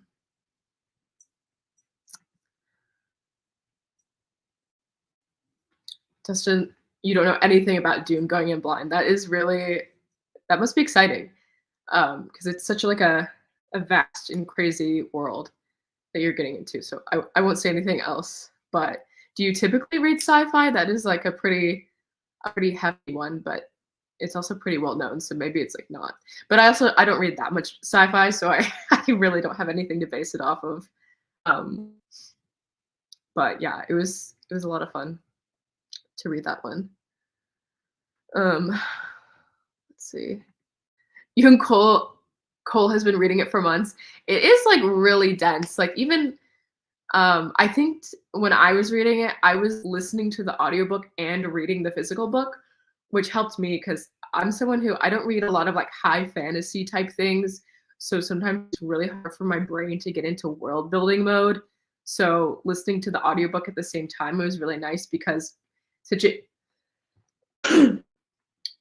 Dustin, you don't know anything about Dune going in blind. That must be exciting. Because it's such like a vast and crazy world that you're getting into. So I won't say anything else. But do you typically read sci-fi? That is like a pretty heavy one, but it's also pretty well known. So maybe it's like not. But I don't read that much sci-fi, so I really don't have anything to base it off of. But yeah, it was a lot of fun to read that one. Let's see. Even Cole has been reading it for months. It is like really dense. Like even I think when I was reading it, I was listening to the audiobook and reading the physical book, which helped me because I'm someone who I don't read a lot of like high fantasy type things. So sometimes it's really hard for my brain to get into world building mode. So listening to the audiobook at the same time was really nice because such a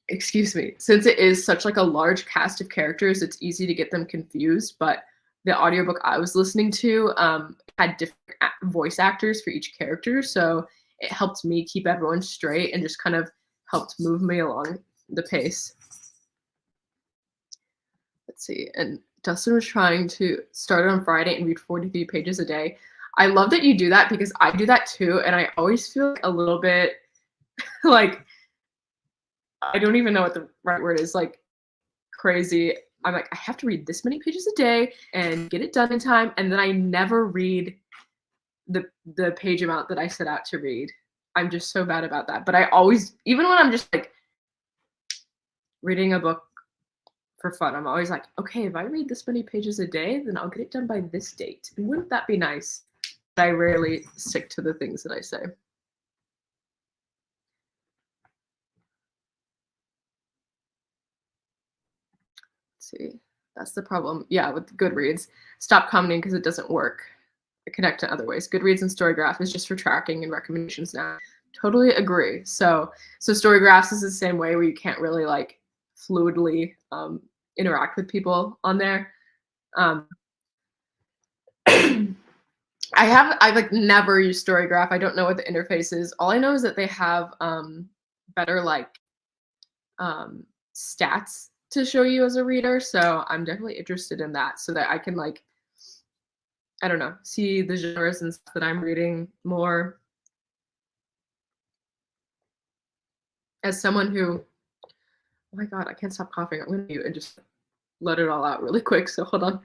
excuse me, since it is such like a large cast of characters, it's easy to get them confused. But the audiobook I was listening to had different voice actors for each character, so it helped me keep everyone straight and just kind of helped move me along the pace. Let's see, and Dustin was trying to start on Friday and read 43 pages a day. I love that you do that because I do that too, and I always feel like a little bit like I don't even know what the right word is, like crazy. I'm like, I have to read this many pages a day and get it done in time, and then I never read the page amount that I set out to read. I'm just so bad about that. But I always, even when I'm just like reading a book for fun, I'm always like, okay, if I read this many pages a day, then I'll get it done by this date. And wouldn't that be nice? But I rarely stick to the things that I say. Let's see. That's the problem. Yeah, with Goodreads. Stop commenting because it doesn't work. I connect in other ways. Goodreads and Storygraph is just for tracking and recommendations now. Totally agree. So Storygraphs is the same way where you can't really like fluidly interact with people on there. Um, I like never used Storygraph. I don't know what the interface is. All I know is that they have better like stats to show you as a reader. So I'm definitely interested in that so that I can like, I don't know, see the genres and stuff that I'm reading more. As someone who, oh my God, I can't stop coughing. I'm gonna mute and just let it all out really quick. So hold on.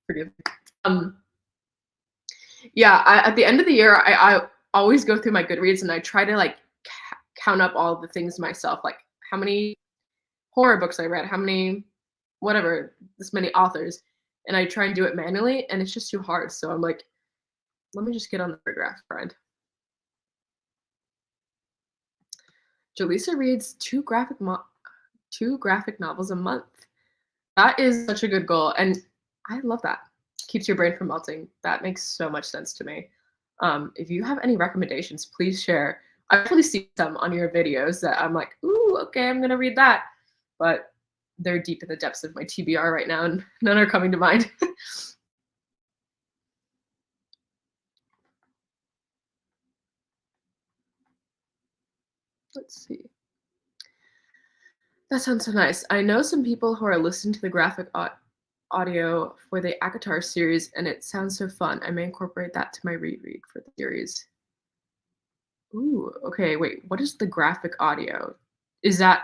Forgive me. Yeah, at the end of the year, I always go through my Goodreads and I try to like count up all the things myself, like how many horror books I read, how many, whatever, this many authors, and I try and do it manually, and it's just too hard. So I'm like, let me just get on the Storygraph, friend. Jaleesa reads two graphic novels a month. That is such a good goal, and I love that. Keeps your brain from melting. That makes so much sense to me. If you have any recommendations, please share. I actually see some on your videos that I'm like, ooh, okay, I'm gonna read that, but they're deep in the depths of my TBR right now, and none are coming to mind. Let's see. That sounds so nice. I know some people who are listening to the graphic audio for the ACOTAR series, and it sounds so fun. I may incorporate that to my reread for the series. Ooh, okay, wait, what is the graphic audio? Is that,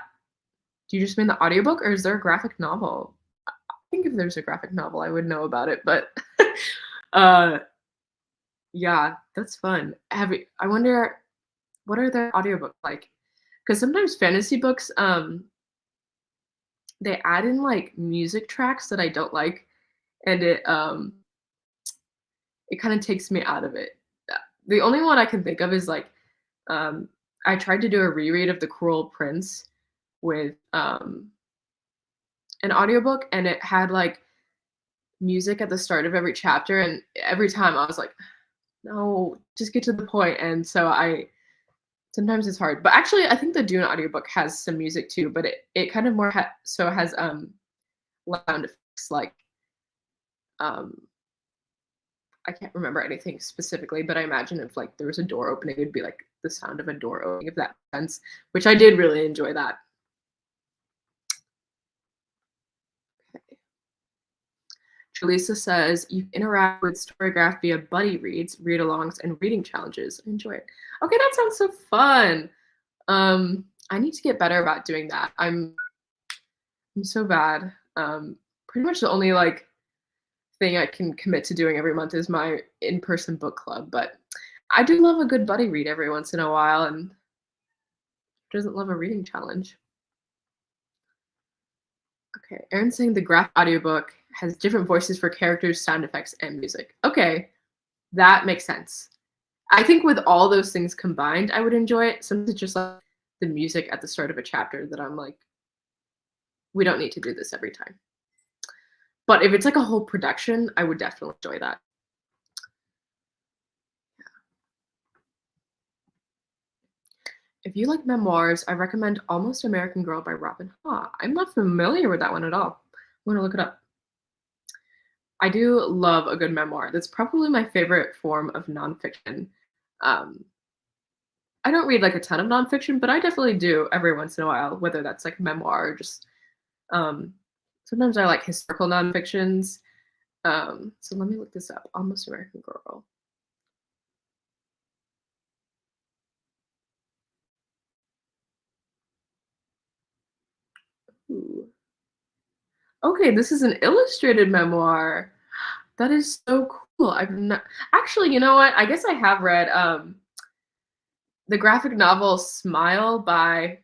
do you just mean the audiobook or is there a graphic novel? I think if there's a graphic novel, I would know about it, but uh yeah, that's fun. I wonder what are their audiobooks like? Because sometimes fantasy books, they add in like music tracks that I don't like, and it kind of takes me out of it. The only one I can think of is like um I tried to do a reread of The Cruel Prince with an audiobook, and it had like music at the start of every chapter, and every time I was like, no, just get to the point. And so I sometimes it's hard, but actually I think the Dune audiobook has some music too, but it kind of more so has sound effects like um I can't remember anything specifically, but I imagine if like there was a door opening, it'd be like the sound of a door opening, if that makes sense, which I did really enjoy that. Okay. Trelisa says you interact with Storygraph via buddy reads, read-alongs, and reading challenges. Enjoy it. Okay, that sounds so fun. I need to get better about doing that. I'm so bad. Pretty much the only like thing I can commit to doing every month is my in-person book club, but I do love a good buddy read every once in a while, and who doesn't love a reading challenge? Okay, Aaron's saying the graph audiobook has different voices for characters, sound effects, and music. Okay, that makes sense. I think with all those things combined, I would enjoy it. Sometimes it's just like the music at the start of a chapter that I'm like, we don't need to do this every time. But if it's like a whole production, I would definitely enjoy that. If you like memoirs, I recommend Almost American Girl by Robin Ha. I'm not familiar with that one at all. I'm gonna look it up. I do love a good memoir. That's probably my favorite form of nonfiction. Um, I don't read like a ton of nonfiction, but I definitely do every once in a while, whether that's like memoir or just um, sometimes I like historical nonfictions. So let me look this up. Almost American Girl. Ooh. Okay, this is an illustrated memoir. That is so cool. I've not actually, you know what? I guess I have read the graphic novel Smile by I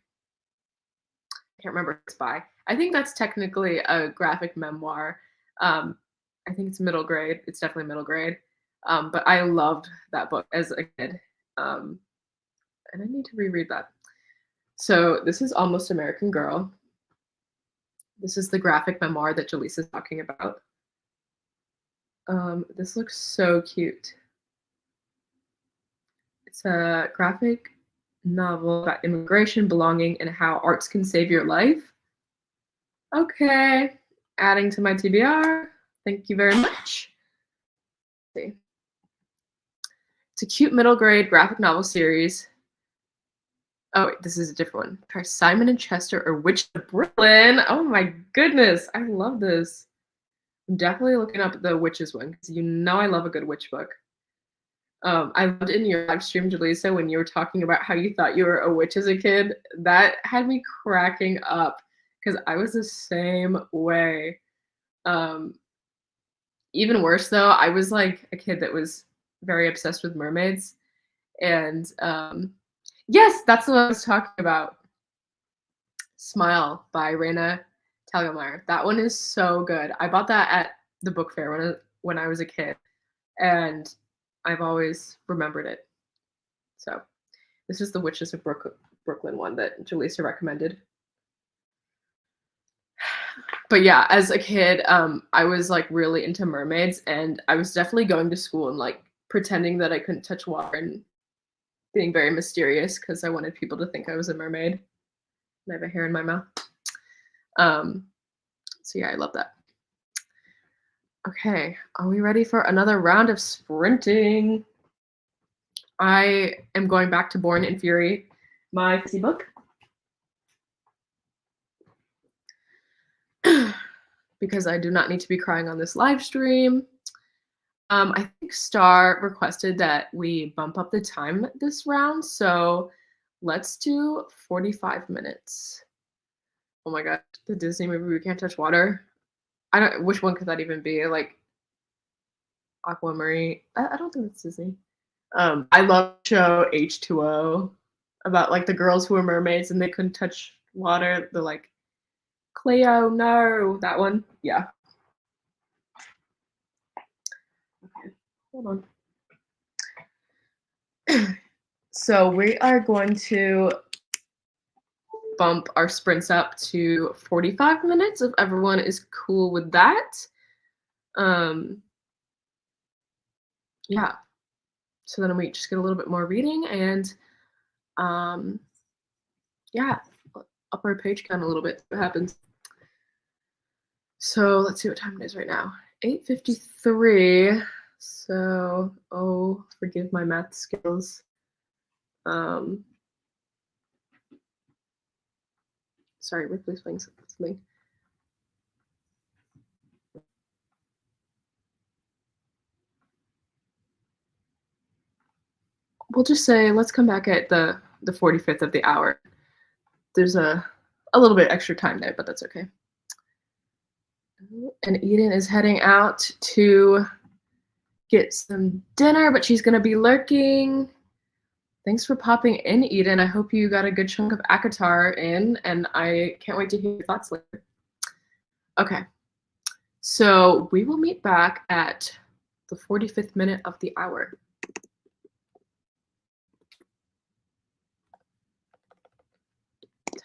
can't remember who it's by. I think that's technically a graphic memoir. Um, I think it's middle grade. It's definitely middle grade. But I loved that book as a kid. Um, and I need to reread that. So this is Almost American Girl. This is the graphic memoir that Jaleesa is talking about. This looks so cute. It's a graphic novel about immigration, belonging, and how arts can save your life. Okay, adding to my TBR. Thank you very much. It's a cute middle grade graphic novel series. Oh, wait, this is a different one. Try Simon and Chester or Witch of Brooklyn. Oh my goodness, I love this. I'm definitely looking up the witches one because you know I love a good witch book. I loved in your live stream, Jaleesa, when you were talking about how you thought you were a witch as a kid. That had me cracking up because I was the same way. Um, Even worse though, I was like a kid that was very obsessed with mermaids. And yes, that's what I was talking about. Smile by Raina Telgemeier. That one is so good. I bought that at the book fair when I was a kid, and I've always remembered it. So this is the Witches of Brooklyn one that Jaleesa recommended. But yeah, as a kid, I was like really into mermaids, and I was definitely going to school and like pretending that I couldn't touch water and being very mysterious because I wanted people to think I was a mermaid. And I have a hair in my mouth. Um, so yeah, I love that. Okay, are we ready for another round of sprinting? I am going back to Born in Fury, my fantasy book. Because I do not need to be crying on this live stream. I think Star requested that we bump up the time this round, so let's do 45 minutes. Oh my god, the Disney movie We Can't Touch Water. I don't. Which one could that even be? Like Aquamarine. I don't think it's Disney. I love the show H2O about like the girls who were mermaids and they couldn't touch water. The like Cleo, no, that one. Yeah. Okay, hold on. So we are going to bump our sprints up to 45 minutes if everyone is cool with that. Yeah. So then we just get a little bit more reading and yeah, up our page count a little bit. What happens? So let's see what time it is right now. 8:53. So, oh, forgive my math skills. Sorry, Ripley's playing something. We'll just say let's come back at the 45th of the hour. There's a little bit extra time there, but that's okay. And Eden is heading out to get some dinner, but she's gonna be lurking. Thanks for popping in, Eden. I hope you got a good chunk of ACOTAR in, and I can't wait to hear your thoughts later. Okay, so we will meet back at the 45th minute of the hour.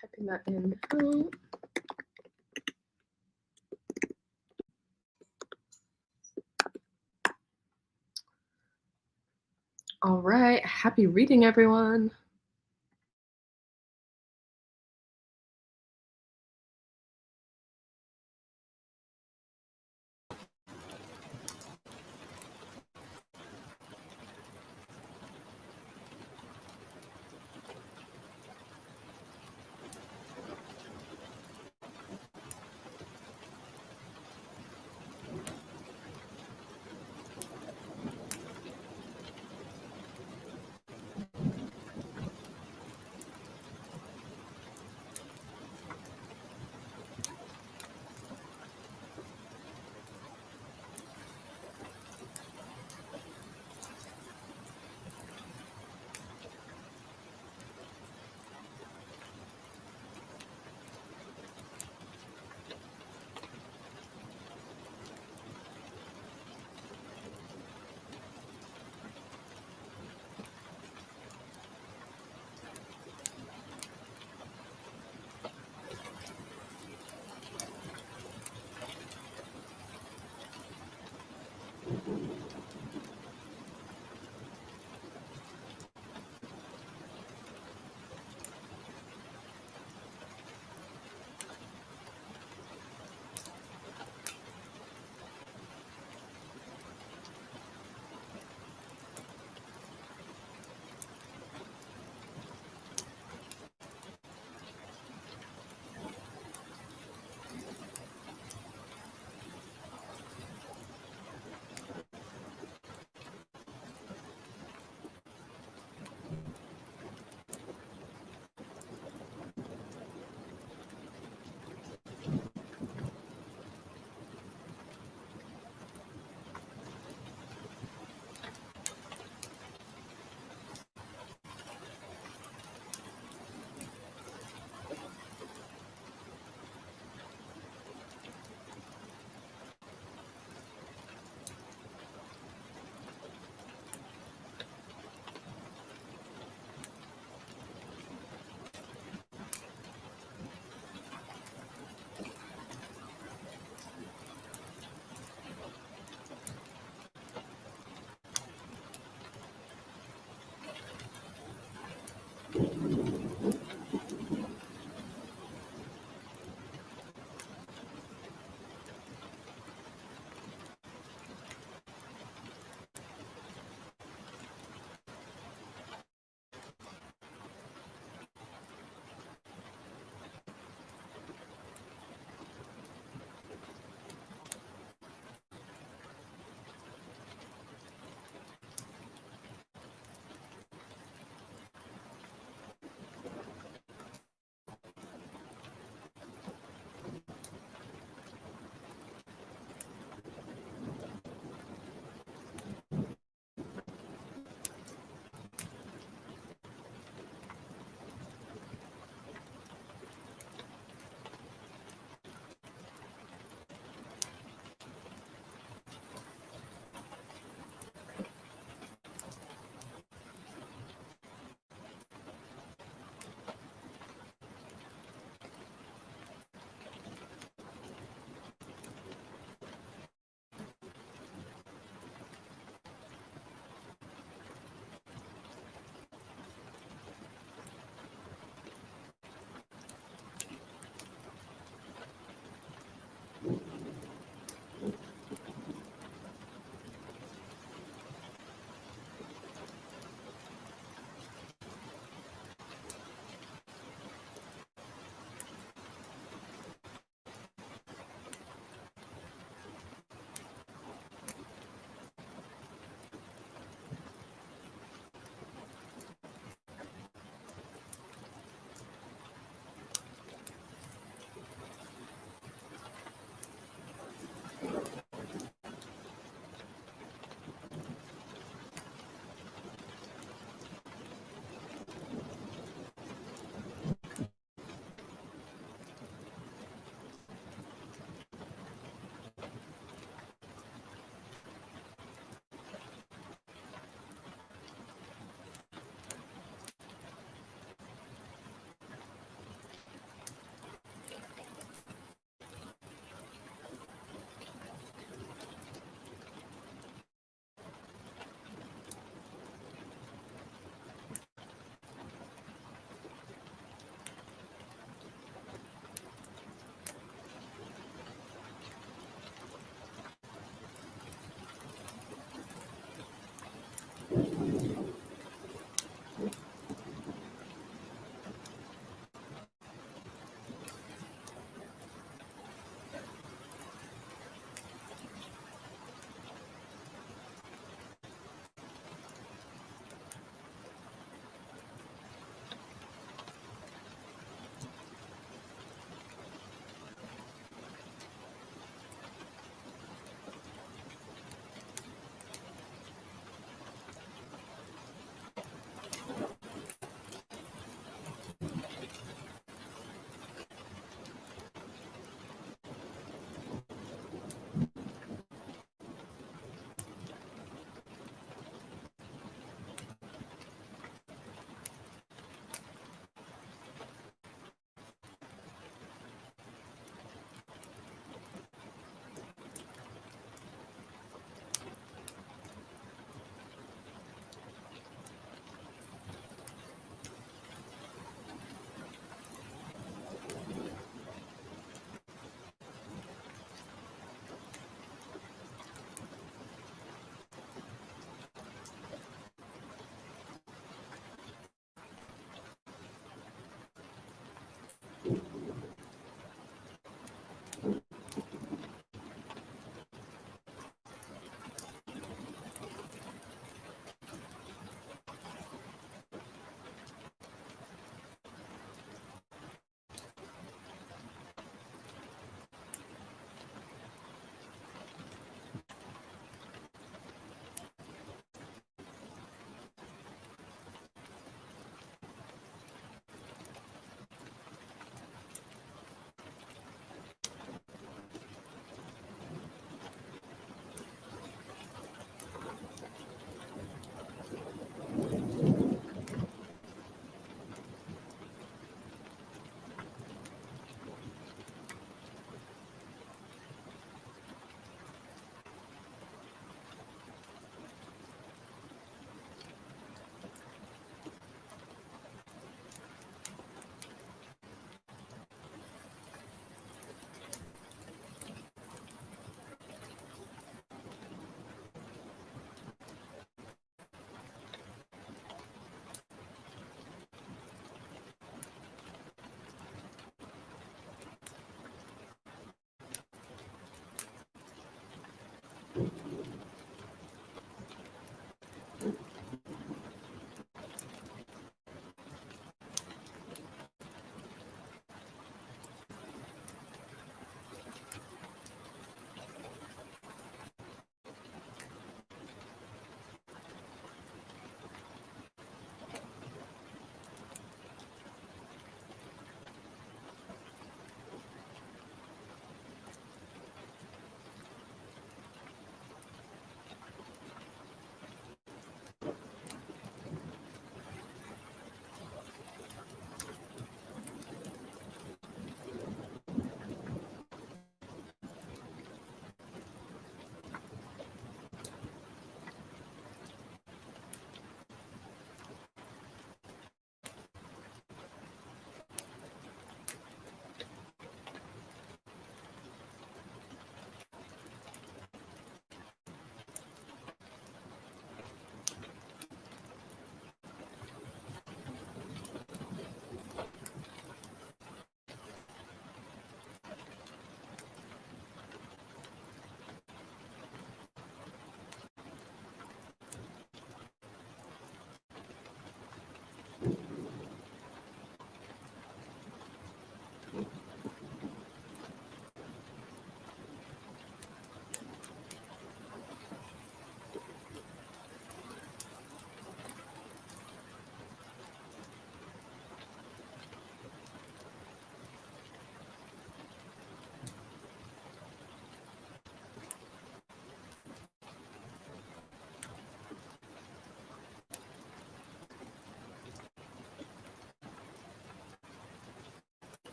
Typing that in. All right, happy reading, everyone.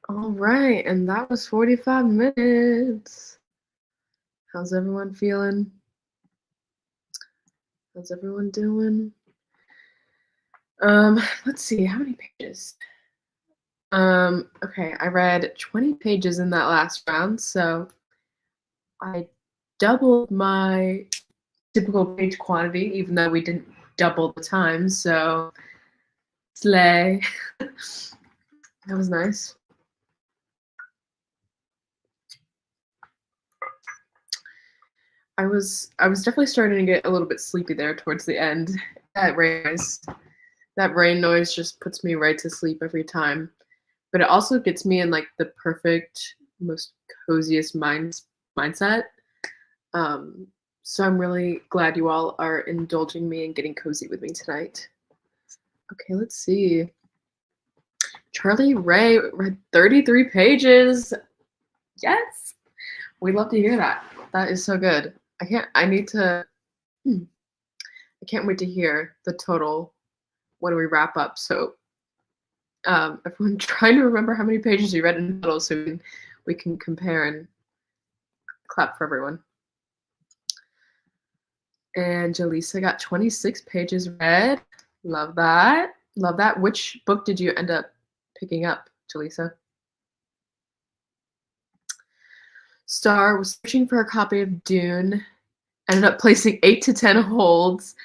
All right, and that was 45 minutes. How's everyone feeling? How's everyone doing? Let's see, how many pages? Okay, I read 20 pages in that last round, so I doubled my typical page quantity, even though we didn't double the time, so slay. That was nice. I was definitely starting to get a little bit sleepy there towards the end. That rain noise just puts me right to sleep every time. But it also gets me in like the perfect, most coziest mindset. Um, so I'm really glad you all are indulging me and getting cozy with me tonight. Okay, let's see. Charlie Ray read 33 pages. Yes. We love to hear that. That is so good. I need to hmm, I can't wait to hear the total when we wrap up. So everyone trying to remember how many pages you read in total so we can compare and clap for everyone. And Jaleesa got 26 pages read. Love that. Love that. Which book did you end up picking up, Jaleesa? Star was searching for a copy of Dune, ended up placing 8 to 10 holds,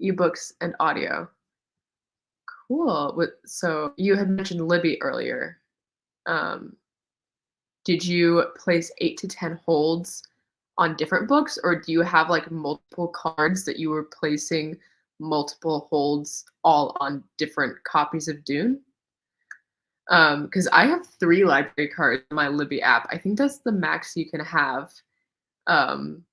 ebooks, and audio. Cool. So you had mentioned Libby earlier. Um, did you place 8 to 10 holds on different books, or do you have like multiple cards that you were placing multiple holds all on different copies of Dune? Because I have 3 library cards in my Libby app. I think that's the max you can have. Um,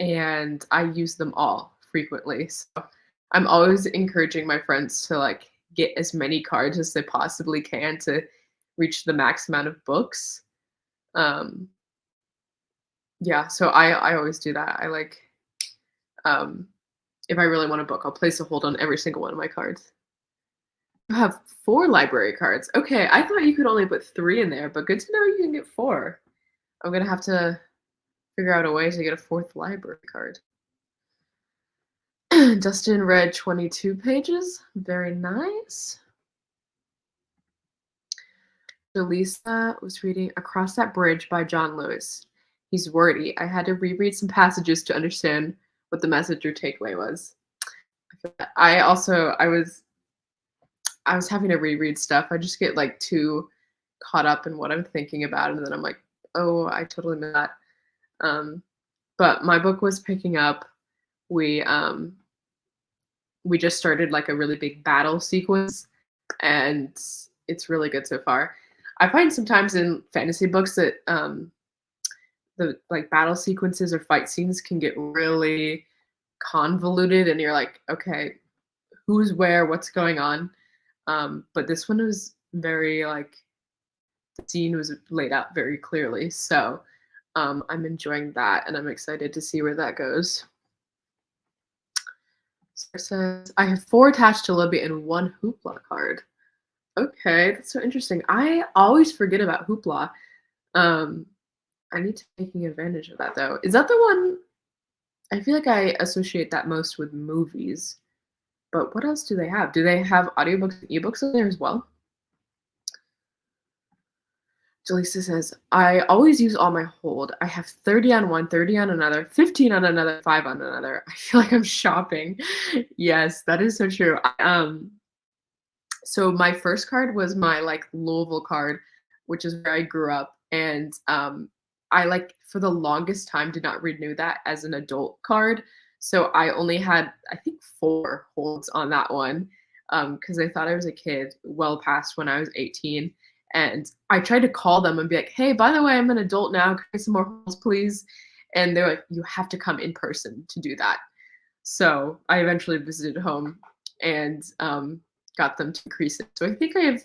and I use them all frequently. So I'm always encouraging my friends to like get as many cards as they possibly can to reach the max amount of books. Um, yeah, so I always do that. I like um, if I really want a book, I'll place a hold on every single one of my cards. You have 4 library cards. Okay, I thought you could only put 3 in there, but good to know you can get 4. I'm gonna have to figure out a way to get a 4th library card. Dustin read 22 pages. Very nice. Delisa was reading Across That Bridge by John Lewis. He's wordy. I had to reread some passages to understand what the message or takeaway was. I was having to reread stuff. I just get like too caught up in what I'm thinking about, and then I'm like, oh, I totally missed that. Um, but my book was picking up. We um, we just started like a really big battle sequence, and it's really good so far. I find sometimes in fantasy books that the like battle sequences or fight scenes can get really convoluted, and you're like, okay, who's where, what's going on? But this one was very like the scene was laid out very clearly. So I'm enjoying that, and I'm excited to see where that goes. So it says I have 4 attached to Libby and 1 Hoopla card. Okay, that's so interesting. I always forget about Hoopla. Um, I need to taking advantage of that though. Is that the one? I feel like I associate that most with movies. But what else do they have? Do they have audiobooks and ebooks in there as well? Jaleesa says, I always use all my hold. I have 30 on one, 30 on another, 15 on another, 5 on another. I feel like I'm shopping. Yes, that is so true. So my first card was my like Louisville card, which is where I grew up. And I like for the longest time did not renew that as an adult card. So I only had I think 4 holds on that one because I thought I was a kid well past when I was 18. And I tried to call them and be like, hey, by the way, I'm an adult now. Can I get some more holds, please? And they're like, you have to come in person to do that. So I eventually visited home and got them to increase it. So I think I have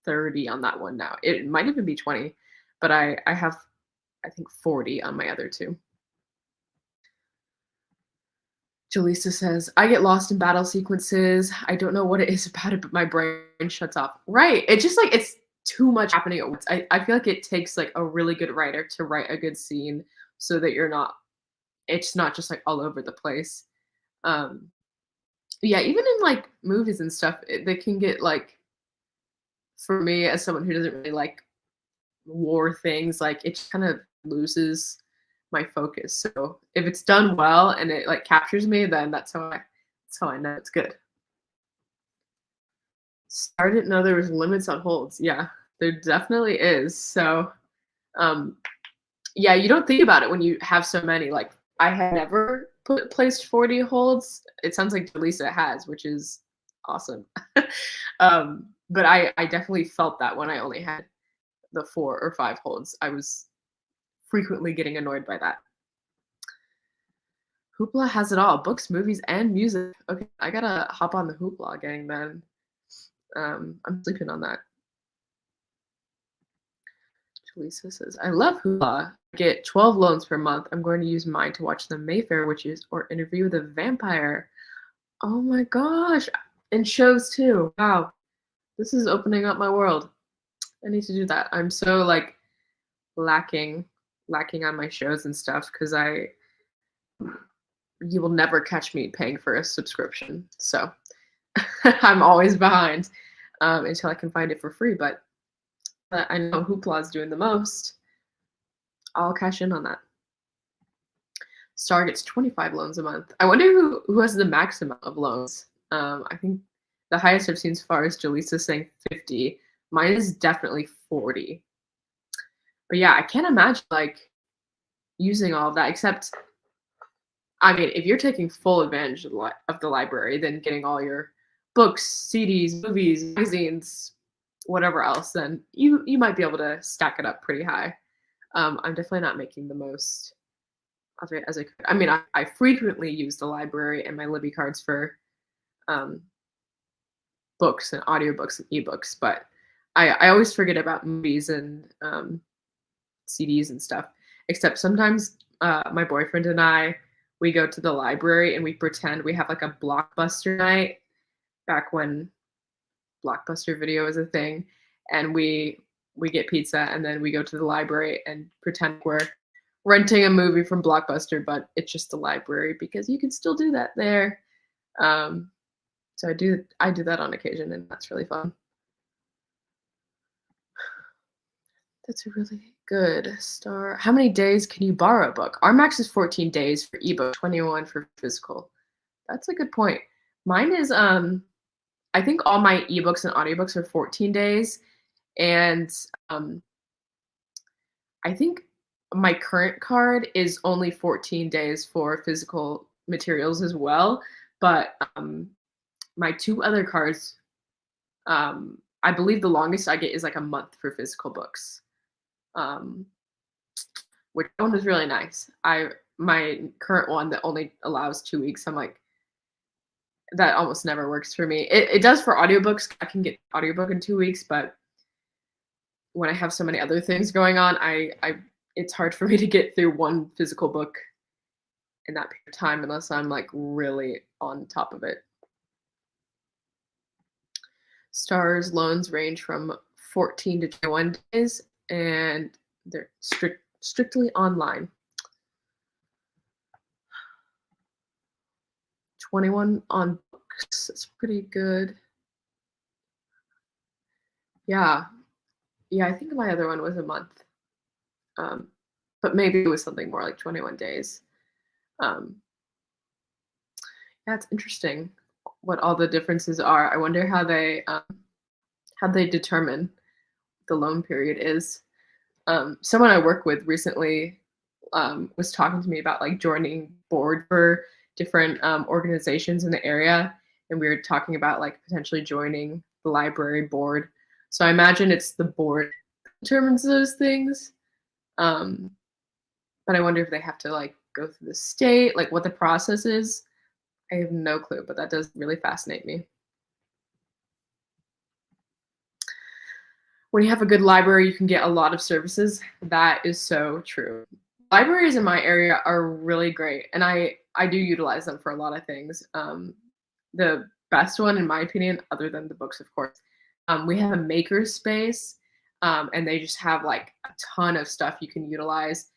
30 on that one now. It might even be 20, but I have I think 40 on my other 2. Jaleesa says, I get lost in battle sequences. I don't know what it is about it, but my brain shuts off. Right. It's just like it's too much happening at once. I feel like it takes like a really good writer to write a good scene so that it's not just like all over the place. Um yeah, even in like movies and stuff, they can get like, for me as someone who doesn't really like war things, like it just kind of loses my focus. So if it's done well and it like captures me, then that's how I know it's good. So I didn't know there was limits on holds. Yeah, there definitely is. So um yeah, you don't think about it when you have so many. Like I had never placed 40 holds. It sounds like Delisa has, which is awesome. But I definitely felt that when I only had the 4 or 5 holds. I was frequently getting annoyed by that. Hoopla has it all: books, movies, and music. Okay, I gotta hop on the Hoopla gang then. I'm sleeping on that. Lisa says, I love Hoopla. I get 12 loans per month. I'm going to use mine to watch the Mayfair Witches or Interview with a Vampire. Oh my gosh. And shows too. Wow. This is opening up my world. I need to do that. I'm so like lacking on my shows and stuff because you will never catch me paying for a subscription. So I'm always behind until I can find it for free. But I know Hoopla's doing the most. I'll cash in on that. Star gets 25 loans a month. I wonder who has the maximum of loans. I think the highest I've seen so far is Jaleesa saying 50. Mine is definitely 40. But yeah, I can't imagine like using all of that, except I mean, if you're taking full advantage of the library, then getting all your books, CDs, movies, magazines, whatever else, then you might be able to stack it up pretty high. I'm definitely not making the most of it as I could. I mean, I frequently use the library and my Libby cards for um, books and audiobooks and ebooks, but I always forget about movies and CDs and stuff. Except sometimes my boyfriend and we go to the library and we pretend we have like a Blockbuster night back when Blockbuster Video was a thing, and we get pizza and then we go to the library and pretend we're renting a movie from Blockbuster, but it's just the library because you can still do that there. So I do that on occasion, and that's really fun. That's a really good Star. How many days can you borrow a book? Our max is 14 days for ebook, 21 for physical. That's a good point. Mine is I think all my ebooks and audiobooks are 14 days, and I think my current card is only 14 days for physical materials as well, but my 2 other cards, I believe the longest I get is like a month for physical books. Um, which one was really nice. My current one that only allows 2 weeks, I'm like, that almost never works for me. It does for audiobooks. I can get audiobook in 2 weeks, but when I have so many other things going on, I it's hard for me to get through one physical book in that period of time unless I'm like really on top of it. Stars loans range from 14 to 21 days, and they're strictly online. 21 on books. That's pretty good. Yeah. Yeah, I think my other one was a month. But maybe it was something more like 21 days. Um, yeah, it's interesting what all the differences are. I wonder how they determine the loan period is. Someone I work with recently was talking to me about like joining board for different organizations in the area, and we were talking about like potentially joining the library board. So I imagine it's the board that determines those things. But I wonder if they have to like go through the state, like what the process is. I have no clue, but that does really fascinate me. When you have a good library, you can get a lot of services. That is so true. Libraries in my area are really great, and I do utilize them for a lot of things. The best one, in my opinion, other than the books, of course, we have a maker space, and they just have like a ton of stuff you can utilize.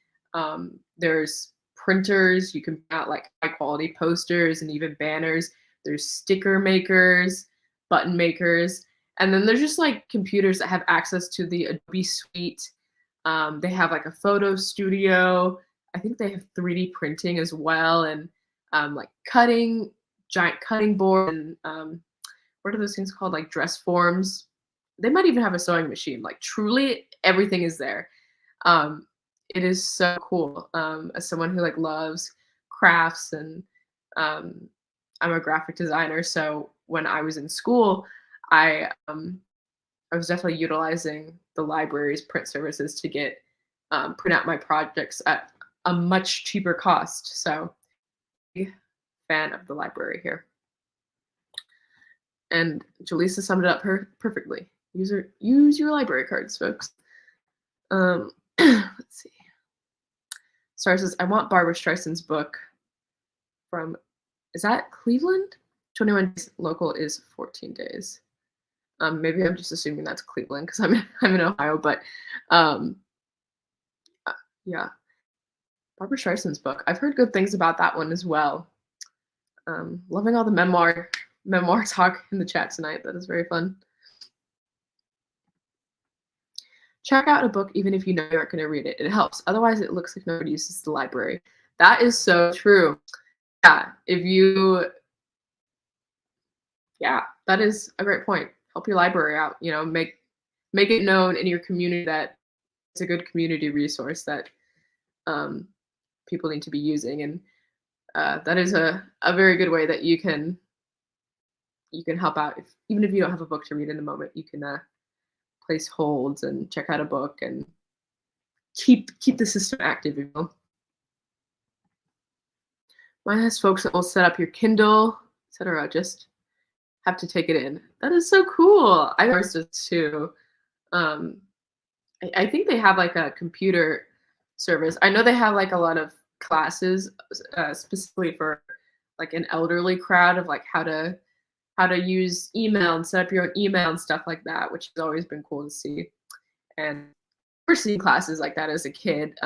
There's printers, you can print out like high quality posters and even banners. There's sticker makers, button makers, and then there's just like computers that have access to the Adobe Suite. They have like a photo studio. I think they have 3D printing as well, and like cutting, giant cutting board, and what are those things called? Like dress forms. They might even have a sewing machine. Like truly, everything is there. Um, it is so cool. As someone who like loves crafts, and um, I'm a graphic designer, so when I was in school, I was definitely utilizing the library's print services to get print out my projects at a much cheaper cost. So, big fan of the library here. And Jaleesa summed it up perfectly. Use your library cards, folks. Let's see. Star says, I want Barbara Streisand's book from, is that Cleveland? 21 days local is 14 days. Maybe I'm just assuming that's Cleveland because I'm in Ohio, but um, yeah, Barbara Streisand's book. I've heard good things about that one as well. Loving all the memoir talk in the chat tonight. That is very fun. Check out a book even if you know you aren't going to read it. It helps. Otherwise, it looks like nobody uses the library. That is so true. Yeah, yeah, that is a great point. Help your library out. You know, make it known in your community that it's a good community resource that people need to be using, and that is a very good way that you can help out. Even if you don't have a book to read in the moment, you can place holds and check out a book and keep the system active. You know, mine has folks that will set up your Kindle, etc. Just have to take it in. That is so cool. I ours does too. I think they have like a computer service. I know they have like a lot of classes specifically for like an elderly crowd of like how to use email and set up your own email and stuff like that, which has always been cool to see. And we're seeing classes like that as a kid,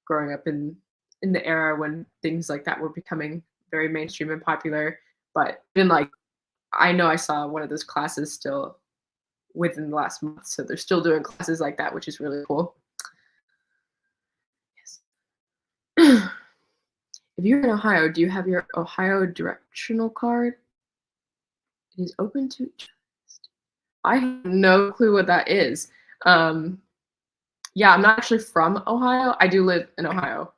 growing up in the era when things like that were becoming very mainstream and popular. But even like I know I saw one of those classes still within the last month, so they're still doing classes like that, which is really cool. Yes. If you're in Ohio, do you have your Ohio directional card? It is open to. I have no clue what that is. Yeah, I'm not actually from Ohio. I do live in Ohio,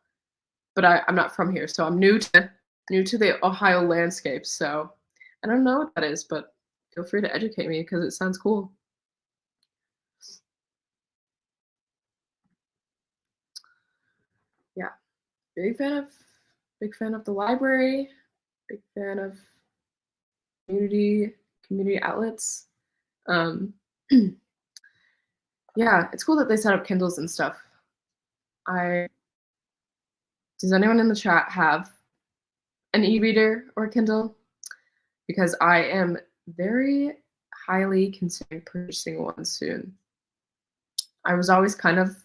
but I'm not from here, so I'm new to the Ohio landscape. So I don't know what that is, but feel free to educate me because it sounds cool. Yeah, big fan of the library. Big fan of community outlets. Yeah, it's cool that they set up Kindles and stuff. Does anyone in the chat have an e-reader or a Kindle? Because I am very highly considering purchasing one soon. I was always kind of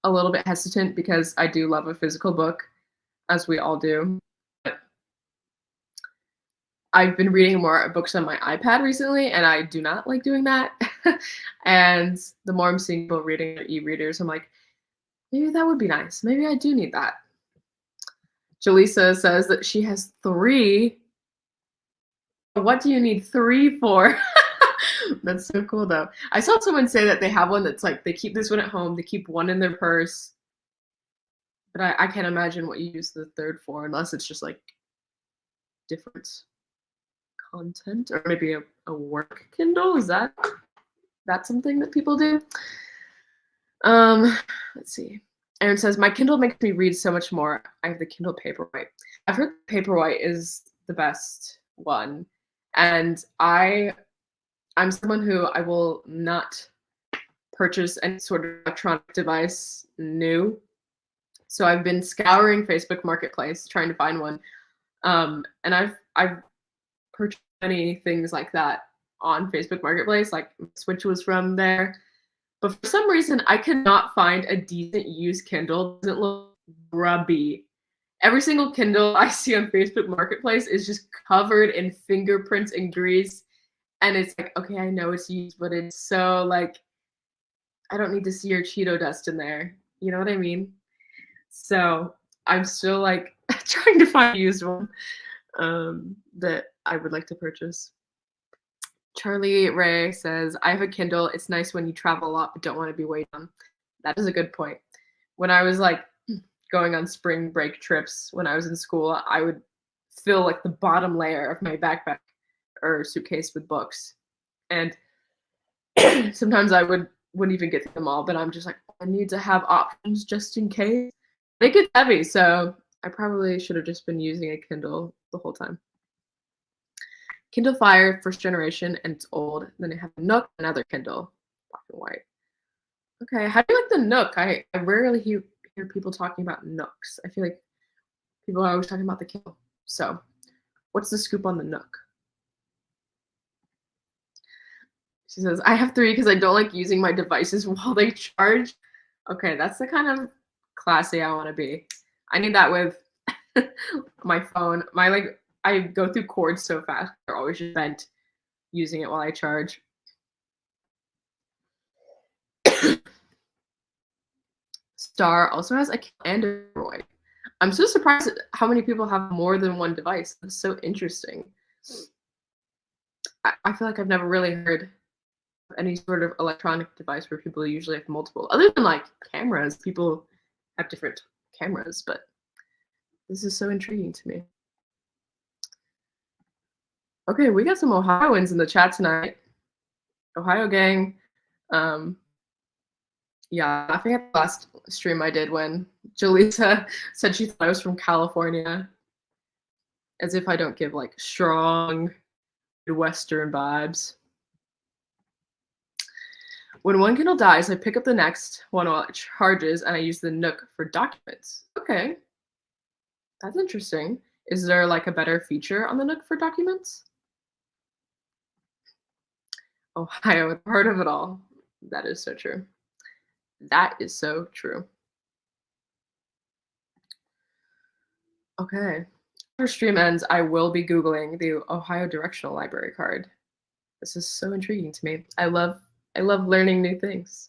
a little bit hesitant because I do love a physical book, as we all do. But I've been reading more books on my iPad recently, and I do not like doing that. And the more I'm seeing people reading their e-readers, I'm like, maybe that would be nice. Maybe I do need that. Jaleesa says that she has 3. What do you need 3 for? That's so cool, though. I saw someone say that they have one that's like they keep this one at home, they keep one in their purse. But I can't imagine what you use the 3rd for unless it's just like different content or maybe a work Kindle. Is that something that people do? Let's see. Aaron says, my Kindle makes me read so much more. I have the Kindle Paperwhite. I've heard Paperwhite is the best one. And I'm someone who I will not purchase any sort of electronic device new So I've been scouring Facebook Marketplace trying to find one. And I've purchased many things like that on Facebook Marketplace, like Switch was from there. But for some reason, I could not find a decent used Kindle. It doesn't look grubby. Every single Kindle I see on Facebook Marketplace is just covered in fingerprints and grease. And it's like, okay, I know it's used, but it's so like, I don't need to see your Cheeto dust in there. You know what I mean? So I'm still like trying to find a used one that I would like to purchase. Charlie Ray says, I have a Kindle. It's nice when you travel a lot but don't want to be weighed down. That is a good point. When I was like going on spring break trips when I was in school, I would fill like the bottom layer of my backpack or suitcase with books. And sometimes I wouldn't even get through them all, but I'm just like, I need to have options just in case. They get heavy, so I probably should have just been using a Kindle the whole time. Kindle Fire, first generation, and it's old. Then I have Nook, another Kindle, black and white. Okay, how do you like the Nook? I rarely hear people talking about Nooks. I feel like people are always talking about the Kindle. So, what's the scoop on the Nook? She says, I have 3 because I don't like using my devices while they charge. Okay, that's the kind of classy I want to be. I need that with my phone. I go through cords so fast. They're always just bent using it while I charge. Star also has a Android. I'm so surprised at how many people have more than one device. That's so interesting. I feel like I've never really heard of any sort of electronic device where people usually have multiple. Other than like cameras, people have different cameras, but this is so intriguing to me. Okay, we got some Ohioans in the chat tonight. Ohio gang. Yeah, laughing at the last stream I did when Jaleesa said she thought I was from California. As if I don't give like strong Western vibes. When one Kindle dies, I pick up the next one while it charges and I use the Nook for documents. Okay. That's interesting. Is there like a better feature on the Nook for documents? Ohio, the heart of it all. That is so true. That is so true. Okay. After stream ends, I will be Googling the Ohio Directional Library card. This is so intriguing to me. I love learning new things.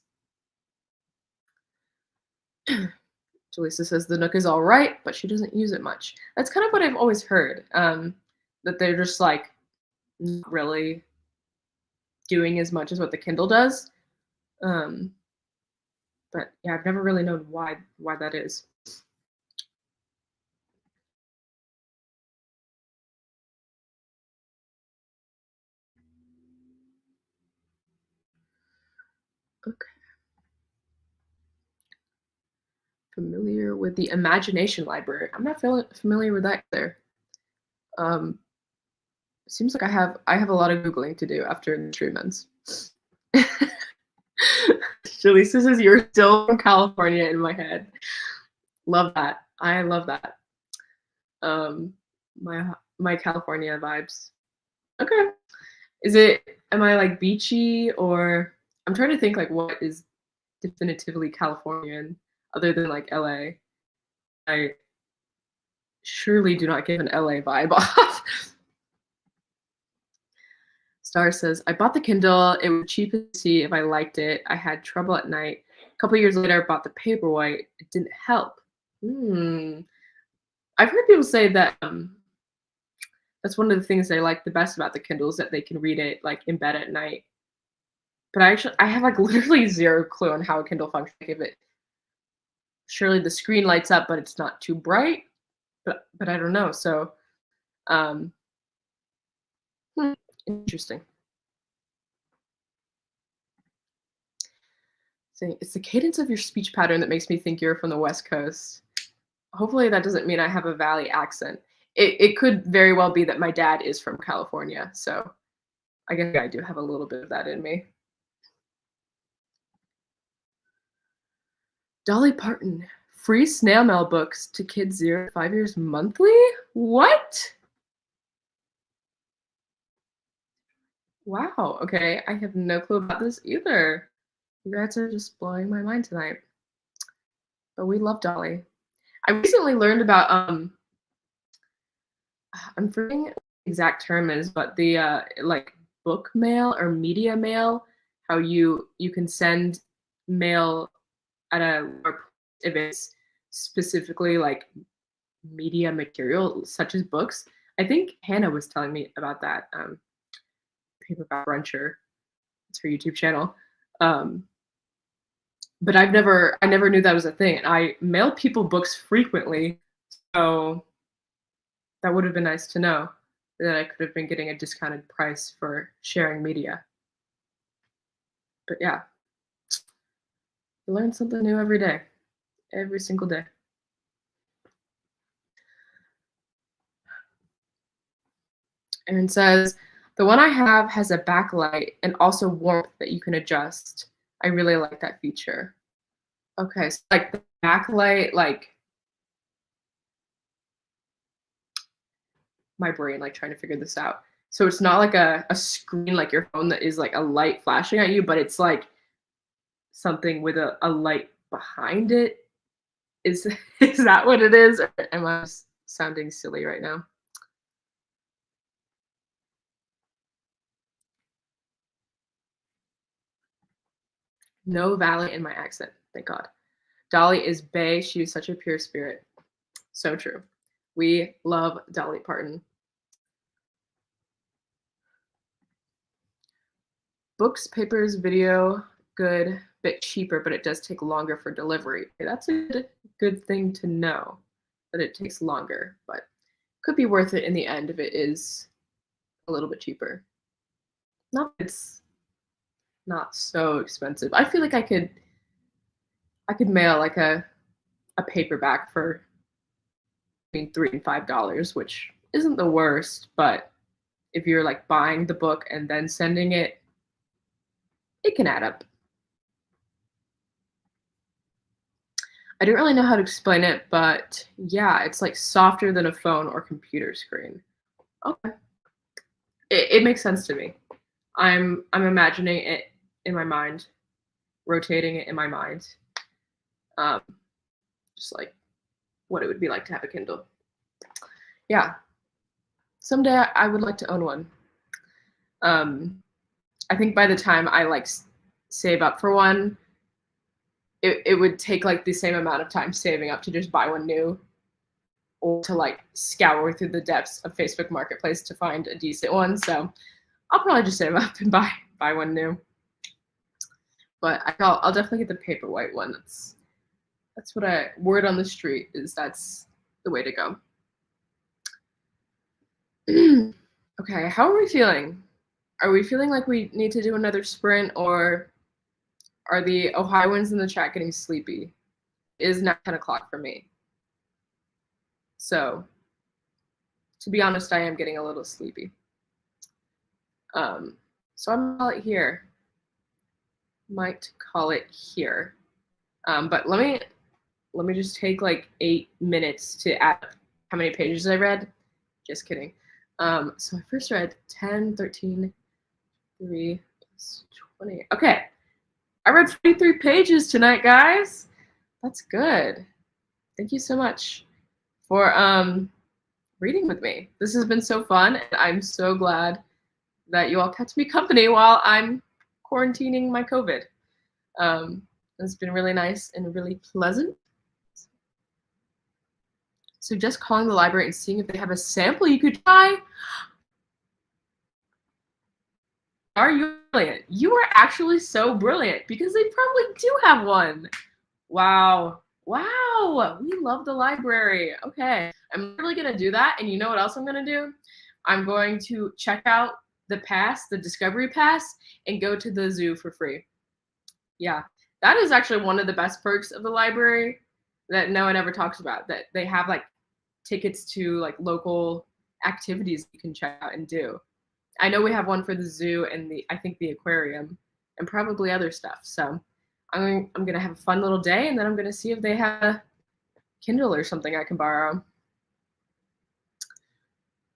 Jaleesa says the Nook is all right, but she doesn't use it much. That's kind of what I've always heard. That they're just like not really doing as much as what the Kindle does. But yeah, I've never really known why that is. Okay. Familiar with the Imagination Library. I'm not familiar with that either. Seems like I have a lot of Googling to do after the stream ends. Jaleesa says you're still from California in my head. Love that. I love that. My California vibes. Okay. Am I like beachy, or I'm trying to think like what is definitively Californian other than like LA. I surely do not give an LA vibe off. Star says, I bought the Kindle. It was cheap to see if I liked it. I had trouble at night. A couple years later, I bought the Paperwhite. It didn't help. I've heard people say that that's one of the things they like the best about the Kindles, that they can read it like in bed at night. But I have like literally zero clue on how a Kindle functions. Surely the screen lights up, but it's not too bright. But I don't know. So, interesting. So it's the cadence of your speech pattern that makes me think you're from the West Coast. Hopefully that doesn't mean I have a Valley accent. It could very well be that my dad is from California, so I guess I do have a little bit of that in me. Dolly Parton, Free snail mail books to kids 0 to 5 years monthly? What? Wow, okay, I have no clue about this either. You guys are just blowing my mind tonight. But we love Dolly. I recently learned about I'm forgetting what the exact term is, but the like book mail or media mail, how you can send mail at a lower price if it's specifically like media material such as books. I think Hannah was telling me about that. Paperback Bruncher. It's her YouTube channel. Um, but I never knew that was a thing. And I mail people books frequently, so that would have been nice to know that I could have been getting a discounted price for sharing media. But yeah, you learn something new every day, every single day. Aaron says, the one I have has a backlight and also warmth that you can adjust. I really like that feature. Okay, so like the backlight, like my brain like trying to figure this out. So it's not like a screen like your phone that is like a light flashing at you, but it's like something with a light behind it. Is is that what it is? Or am I sounding silly right now? No valley in my accent, thank God. Dolly is bae. She is such a pure spirit. So true. We love Dolly Parton. Books, papers, video, good, bit cheaper, but it does take longer for delivery. That's a good thing to know, that it takes longer, but could be worth it in the end if it is a little bit cheaper. Not that it's not so expensive. I feel like I could mail like a paperback for between $3 and $5, which isn't the worst, but if you're like buying the book and then sending it, it can add up. I don't really know how to explain it, but yeah, it's like softer than a phone or computer screen. Okay. It makes sense to me. I'm imagining it in my mind, rotating it in my mind. Um, just like what it would be like to have a Kindle. Yeah. Someday I would like to own one. Um, I think by the time I like save up for one, it would take like the same amount of time saving up to just buy one new or to like scour through the depths of Facebook Marketplace to find a decent one. So I'll probably just save up and buy one new. But I'll definitely get the Paperwhite one. That's what I word on the street is that's the way to go. Okay, how are we feeling? Are we feeling like we need to do another sprint, or are the Ohioans in the chat getting sleepy? It is now 10 o'clock for me. So, to be honest, I am getting a little sleepy. So I'm gonna call it here. Might call it here. But let me just take like 8 minutes to add how many pages I read. Just kidding. So I first read 10, 13, 3 plus 20. Okay. I read 43 pages tonight, guys. That's good. Thank you so much for reading with me. This has been so fun, and I'm so glad that you all kept me company while I'm quarantining my COVID. It's been really nice and really pleasant. So just calling the library and seeing if they have a sample you could try. Are you brilliant? You are actually so brilliant because they probably do have one. Wow. Wow. We love the library. Okay. I'm really going to do that. And you know what else I'm going to do? I'm going to check out the pass, the Discovery Pass, and go to the zoo for free. Yeah. That is actually one of the best perks of the library that no one ever talks about, that they have like tickets to like local activities you can check out and do. I know we have one for the zoo and I think the aquarium and probably other stuff. So I'm gonna have a fun little day, and then I'm gonna see if they have Kindle or something I can borrow.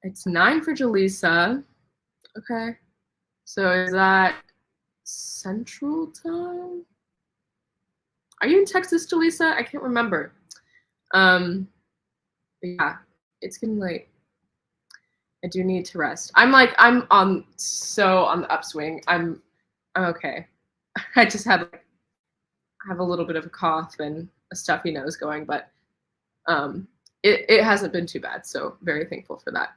It's 9 for Jaleesa. Okay. So is that Central Time? Are you in Texas, Jaleesa? I can't remember. Yeah, it's getting late. I do need to rest. I'm on the upswing. I'm okay. I just have a little bit of a cough and a stuffy nose going, but it hasn't been too bad. So very thankful for that.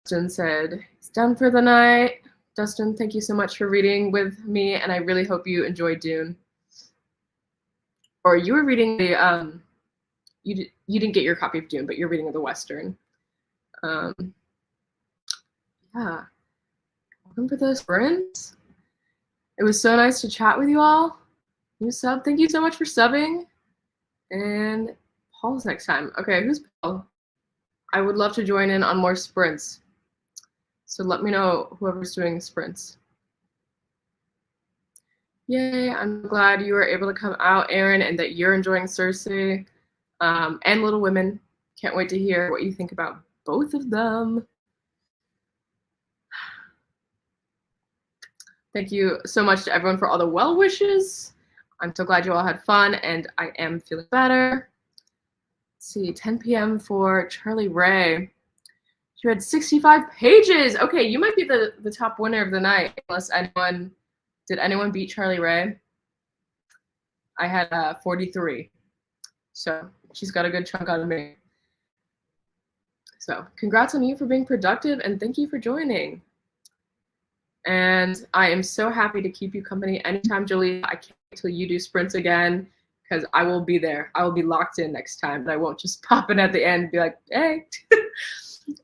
Dustin said it's done for the night. Dustin, thank you so much for reading with me, and I really hope you enjoyed Dune. Or you were reading the you didn't get your copy of Dune, but you're reading the Western. Yeah. Welcome for the sprints. It was so nice to chat with you all. New sub. Thank you so much for subbing. And Paul's next time. Okay, who's Paul? I would love to join in on more sprints. So let me know whoever's doing sprints. Yay, I'm glad you were able to come out, Aaron, and that you're enjoying Cersei and Little Women. Can't wait to hear what you think about both of them. Thank you so much to everyone for all the well wishes. I'm so glad you all had fun, and I am feeling better. Let's see, 10 p.m. for Charlie Ray. You had 65 pages. Okay, you might be the top winner of the night, unless did anyone beat Charlie Ray? I had 43. So she's got a good chunk out of me. So congrats on you for being productive, and thank you for joining. And I am so happy to keep you company anytime, Julie. I can't wait till you do sprints again, because I will be there. I will be locked in next time, and I won't just pop in at the end and be like, hey.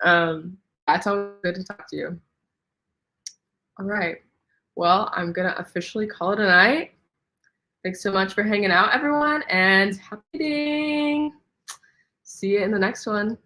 That's always good to talk to you. All right. Well, I'm going to officially call it a night. Thanks so much for hanging out, everyone, and happy reading. See you in the next one.